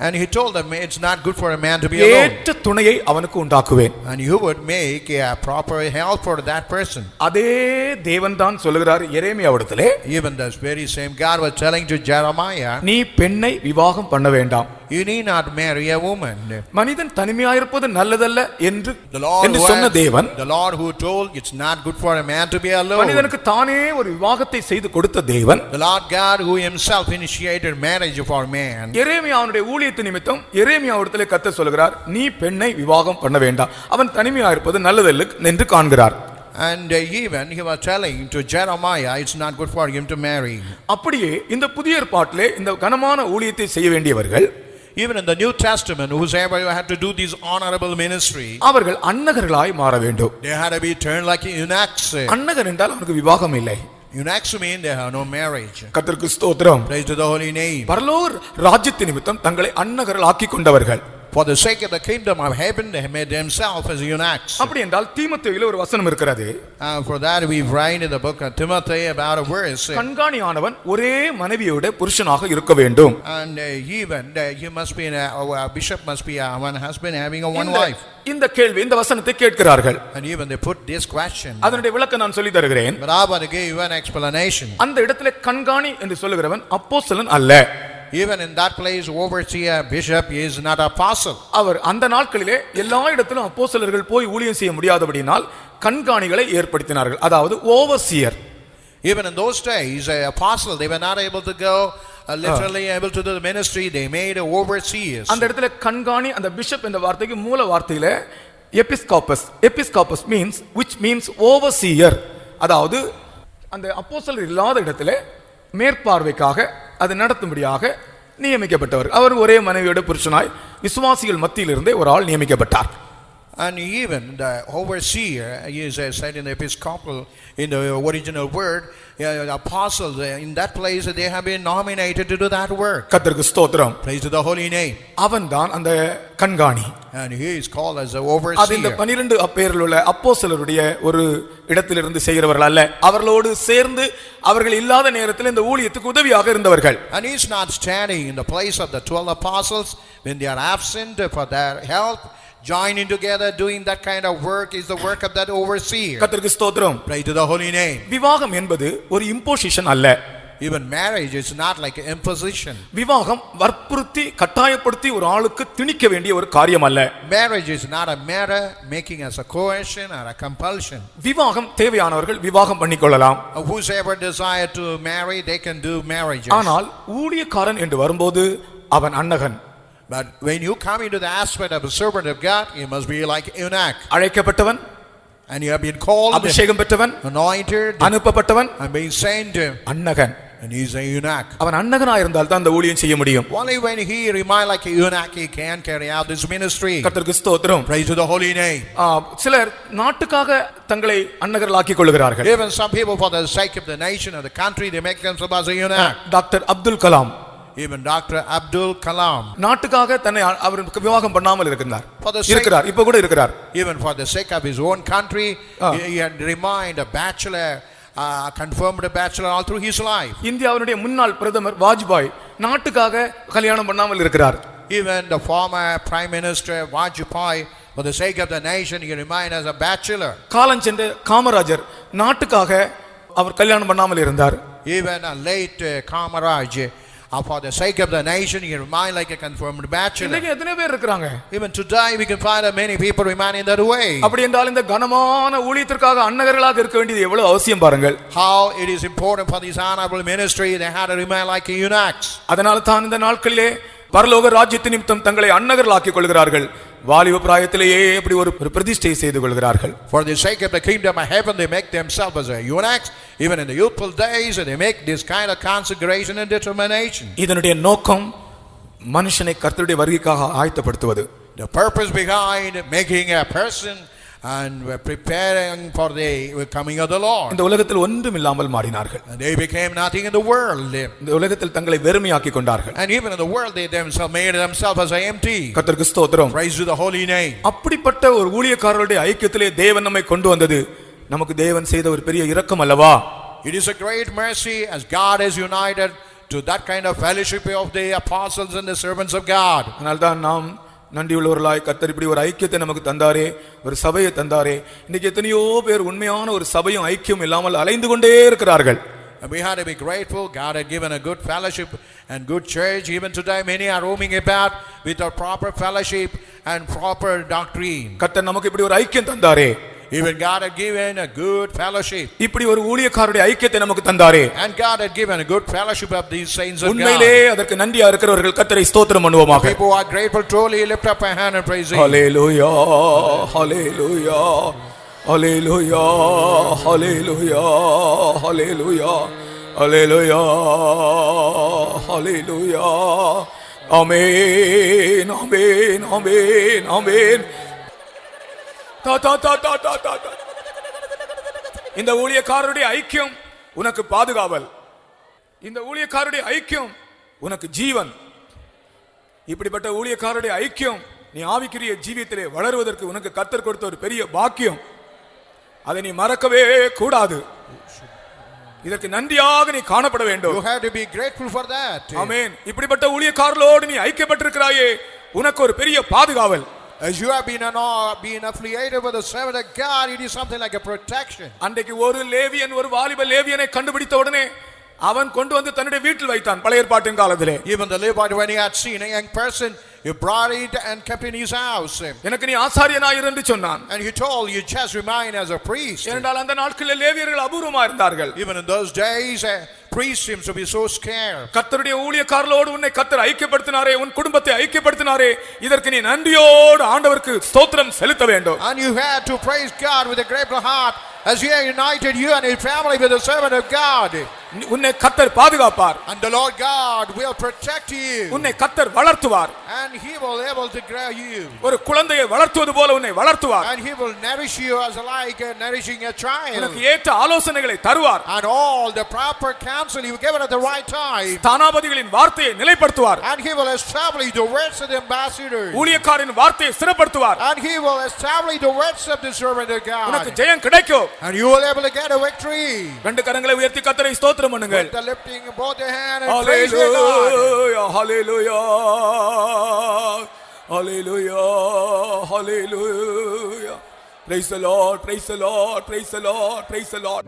And he told them it's not good for a man to be alone. ஏற்ற துணையை அவனுக்கு உண்டாக்குவேன். And you would make a proper help for that person. அதே தேவன் தான் சொல்லுகிறார் எரேமியாவிடத்திலே. Even this very same God was telling to Jeremiah, நீ பெண்ணை விவாகம் பண்ண வேண்டாம். you need not marry a woman. மனிதன் தனிமையாக இருப்பது நல்லதல்ல என்று The சொன்ன தேவன், the Lord who told it's not good for a man to be alone. மனிதனுக்கு தானே ஒரு விவாகத்தை செய்து கொடுத்த தேவன், The Lord God who himself initiated marriage for man. எரேமியாவுடைய ஊழியத்தின் நிமித்தம் எரேமியாவிடத்திலே கர்த்தர் சொல்கிறார், நீ பெண்ணை விவாகம் பண்ண வேண்டாம், அவன் தனிமையாக இருப்பது நல்லதல்ல என்று காண்கிறார். And even he was telling to Jeremiah it's not good for him to marry. அப்படியே இந்த புதிய ஏற்பாட்டிலே இந்த கனமான ஊழியத்தை செய்ய வேண்டியவர்கள், Even in the New Testament, whosoever had to do this honorable ministry, அவர்கள் அன்னகர்களாய் மாற வேண்டும். they had to be turned like eunuchs. அன்னகர் என்றால் அவனுக்கு விவாகம் இல்லை. Eunuchs mean they have no marriage. கர்த்தருக்கு ஸ்தோத்திரம். Praise to the holy name. பரலோக ராஜ்யத்தின் நிமித்தம் தங்களை அன்னகர்கள் ஆக்கிக் கொண்டவர்கள். For the sake of the kingdom of heaven, they made themselves as eunuchs. அப்படி என்றால் தீமோத்தேயுவிலே ஒரு வசனம் இருக்கிறது. For that we write in the book of Timothy about a verse. கண்காணியானவன் ஒரே மனைவியோட புருஷனாக இருக்க வேண்டும். And even he must be a bishop must be one husband having a one wife. இந்த கேள்வி, இந்த வசனத்தை கேட்கிறார்கள். And even they put this question. அதனுடைய விளக்கம் நான் சொல்லி தருகிறேன். But I want to give you an explanation. அந்த இடத்திலே கண்காணி என்று சொல்லுகிறவன் அப்போஸ்தலன் அல்ல. Even in that place, overseer, bishop is not apostle. அவர் அந்த நாட்களிலே எல்லா இடத்திலும் அப்போஸ்தலர்கள் போய் ஊழியம் செய்ய முடியாதபடியால் கண்காணிகளை ஏற்படுத்தினார்கள். அதாவது overseer. Even in those days, apostle, they were not able to go literally able to do the ministry. They made overseers. அந்த இடத்துல கண்காணி, அந்த பிஷப் என்ற வார்த்தைக்கு மூல வார்த்தையில எபிஸ்கோபஸ். எபிஸ்கோபஸ் means which means overseer. அதாவது அந்த அப்போஸ்தலர் இல்லாத இடத்துல மேற்பார்வைக்காக அது நடத்தும்படியாக நியமிக்கப்பட்டவர். அவர் ஒரே மனைவியோட புருஷனாய் விசுவாசிகள் மத்தியிலிருந்தே ஒரு ஆள் நியமிக்கப்பட்டார். And even the overseer is said in the episcopal, in the original word, apostles in that place they have been nominated to do that work. கர்த்தருக்கு ஸ்தோத்திரம். Praise to the holy name. அவன் தான் அந்த கண்காணி. And he is called as the அது இந்த overseer. 12 அப்பேரில் உள்ள அப்போஸ்தலருடைய ஒரு இடத்திலிருந்து செய்கிறவர்கள் அல்ல. அவர்களோடு சேர்ந்து அவர்கள் இல்லாத நேரத்தில் இந்த ஊழியத்துக்கு உதவியாக இருந்தவர்கள். And he is not standing in the place of the 12 apostles when they are absent for their help. Joining together doing that kind of work is the work of that overseer. கர்த்தருக்கு ஸ்தோத்திரம். Pray to the holy name. விவாகம் என்பது ஒரு imposition அல்ல. Even marriage is not like an imposition. விவாகம் வற்புறுத்தி கட்டாயப்படுத்தி ஒரு ஆளுக்கு திணிக்க வேண்டிய ஒரு காரியம் அல்ல. Marriage is not a matter making as a coercion or a compulsion. விவாகம் தேவையானவர்கள் விவாகம் பண்ணிக்கொள்ளலாம். Whosoever desire to marry, they can do marriage. ஆனால் ஊழியக்காரன் என்று வரும்போது அவன் அன்னகன். But when you come into the aspect of a servant of God, you must be like eunuch. அழைக்கப்பட்டவன், And you have been called, அபிஷேகம் பெற்றவன், anointed, அனுப்பப்பட்டவன், and being sent. அன்னகன். And he is a eunuch. அவன் அன்னகனா இருந்தால் தான் அந்த ஊழியம் செய்ய முடியும். Only when he remain like a eunuch, he can carry out this ministry. கர்த்தருக்கு ஸ்தோத்திரம். Praise to the holy name. சிலர் நாட்டுக்காக தங்களை அன்னகர்களாக்கிக் கொள்கிறார்கள். Even some people, for the sake of the nation or the country, they make themselves as a eunuch. Doctor Abdul Kalam, Even Dr. Abdul Kalam, நாட்டுக்காக தன்னை அவர் விவாகம் பண்ணாமல் இருக்கிறார். For the sake- இருக்கிறார், இப்ப கூட இருக்கிறார். even for the sake of his own country, he had remained a bachelor, confirmed a bachelor all through his life. இந்தியாவுடைய முன்னாள் பிரதமர் வாஜ்பாய் நாட்டுக்காக கல்யாணம் பண்ணாமல் இருக்கிறார். Even the former Prime Minister Vajpayee, for the sake of the nation, he remained as a bachelor. காலஞ்சென்ற காமராஜர் நாட்டுக்காக அவர் கல்யாணம் பண்ணாமல் இருந்தார். Even a late Kamaraj, for the sake of the nation, he remained like a confirmed bachelor. இன்னைக்கு எத்தனை பேர் இருக்காங்க? Even today, we can find that many people remain in that way. அப்படி என்றால் இந்த கனமான ஊழியத்திற்காக அன்னகர்களாக இருக்க வேண்டியது எவ்வளவு அவசியம் பாருங்கள். How it is important for this honorable ministry, they had to remain like eunuchs. அதனால தான் இந்த நாட்களிலே பரலோக ராஜ்யத்தின் நிமித்தம் தங்களை அன்னகர்களாக்கிக் கொள்கிறார்கள். வாலிப பிராயத்திலேயே இப்படி ஒரு பிரதிஷ்டை செய்து கொள்கிறார்கள். For the sake of the kingdom of heaven, they make themselves as a eunuchs. Even in the youthful days, they make this kind of consecration and determination. இதனுடைய நோக்கம் மனுஷனை கர்த்தருடைய வருகைக்காக ஆயத்தப்படுத்துவது. The purpose behind making a person and preparing for the coming of the Lord. இந்த உலகத்தில் ஒன்றும் இல்லாமல் மாறினார்கள். And they became nothing in the world. இந்த உலகத்தில் தங்களை வெறுமையாக்கிக் கொண்டார்கள். And even in the world, they themselves made themselves as empty. கர்த்தருக்கு ஸ்தோத்திரம். Praise to the holy name. அப்படிப்பட்ட ஒரு ஊழியக்காரருடைய ஐக்கியத்திலே தேவன் நம்மை கொண்டு வந்தது நமக்கு தேவன் செய்த ஒரு பெரிய இரக்கம் அல்லவா? It is a great mercy as God has united to that kind of fellowship of the apostles and the servants of God. அதனால்தான் நாம் நன்றியுள்ளவர்களாய் கர்த்தர் இப்படி ஒரு ஐக்கியத்தை நமக்கு தந்தாரே, ஒரு சபையை தந்தாரே. இன்னைக்கு எத்தனையோ பேர் உண்மையான ஒரு சபையும் ஐக்கியம் இல்லாமல் அலைந்து கொண்டே இருக்கிறார்கள். And we had to be grateful. God had given a good fellowship and good church. Even today, many are roaming about with a proper fellowship and proper doctrine. கர்த்தர் நமக்கு இப்படி ஒரு ஐக்கியம் தந்தாரே. Even God had given a good fellowship. இப்படி ஒரு ஊழியக்காரருடைய ஐக்கியத்தை நமக்கு தந்தாரே. And God had given a good fellowship of these saints of God. உண்மையிலே அதற்கு நன்றியா இருக்கிறவர்கள் கர்த்தரை ஸ்தோத்திரம் பண்ணுவோமாக. People who are grateful truly lift up a hand and praise Him. ஹல்லேலூயா, ஹல்லேலூயா, ஹல்லேலூயா, ஹல்லேலூயா, ஹல்லேலூயா, ஹல்லேலூயா, ஹல்லேலூயா. ஆமென், ஆமென், ஆமென், ஆமென். தா தா தா தா தா தா. இந்த ஊழியக்காரருடைய ஐக்கியம் உனக்கு பாதுகாவல். இந்த ஊழியக்காரருடைய ஐக்கியம் உனக்கு ஜீவன். இப்படிப்பட்ட ஊழியக்காரருடைய ஐக்கியம் நீ ஆவிக்குரிய ஜீவியத்திலே வளருவதற்கு உனக்கு கர்த்தர் கொடுத்த ஒரு பெரிய பாக்கியம். அதை நீ மறக்கவே கூடாது. இதற்கு நன்றியாக நீ காணப்பட வேண்டும். You have to be grateful for that. ஆமென். இப்படிப்பட்ட ஊழியக்காரர்களோடு நீ ஐக்கியப்பட்டிருக்கிறாயே, உனக்கு ஒரு பெரிய பாதுகாவல். As you have been affiliated with the servant of God, it is something like a protection. அன்றைக்கு ஒரு லேவியன் ஒரு வாலிப லேவியனை கண்டுபிடித்த உடனே அவன் கொண்டு வந்து தன்னுடைய வீட்டில் வைத்தான். பழைய ஏற்பாட்டின் காலத்திலே Even the Levite, when he had seen a young person, he brought it and kept in his house. எனக்கு நீ ஆசாரியனாய் இரு என்று சொன்னான். And he told, you just remain as a priest. ஏனென்றால் அந்த நாட்களில் லேவியர்கள் அபூர்வமா இருந்தார்கள். Even in those days, priests seems to be so scared. கர்த்தருடைய ஊழியக்காரர்களோடு உன்னை கர்த்தர் ஐக்கியப்படுத்தினாரே, உன் குடும்பத்தை ஐக்கியப்படுத்தினாரே, இதற்கு நீ நன்றியோடு ஆண்டவருக்கு ஸ்தோத்திரம் செலுத்த வேண்டும். And you had to praise God with a grateful heart as He has united you and your family with the servant of God. உன்னை கர்த்தர் பாதுகாப்பார். And the Lord God will protect you. உன்னை கர்த்தர் வளர்த்துவார். And He will able to grow you. ஒரு குழந்தையை வளர்த்துவது போல உன்னை வளர்த்துவார். And He will nourish you as like nourishing a child. உனக்கு ஏற்ற ஆலோசனைகளை தருவார். And all the proper counsel He will give it at the right time. தானாபதிகளின் வார்த்தையை நிலைப்படுத்துவார். And He will establish the words of the ambassador. ஊழியக்காரரின் வார்த்தையை ஸ்திரப்படுத்துவார். And He will establish the words of the servant of உனக்கு God. ஜெயம் கிடைக்கும். And you will able to get a victory. ரெண்டு கரங்களை உயர்த்தி கர்த்தரை ஸ்தோத்திரம் பண்ணுங்கள். With the lifting of both the hand and praise the God. Hallelujah, hallelujah, hallelujah. Praise the Lord, praise the Lord, praise the Lord, praise the Lord.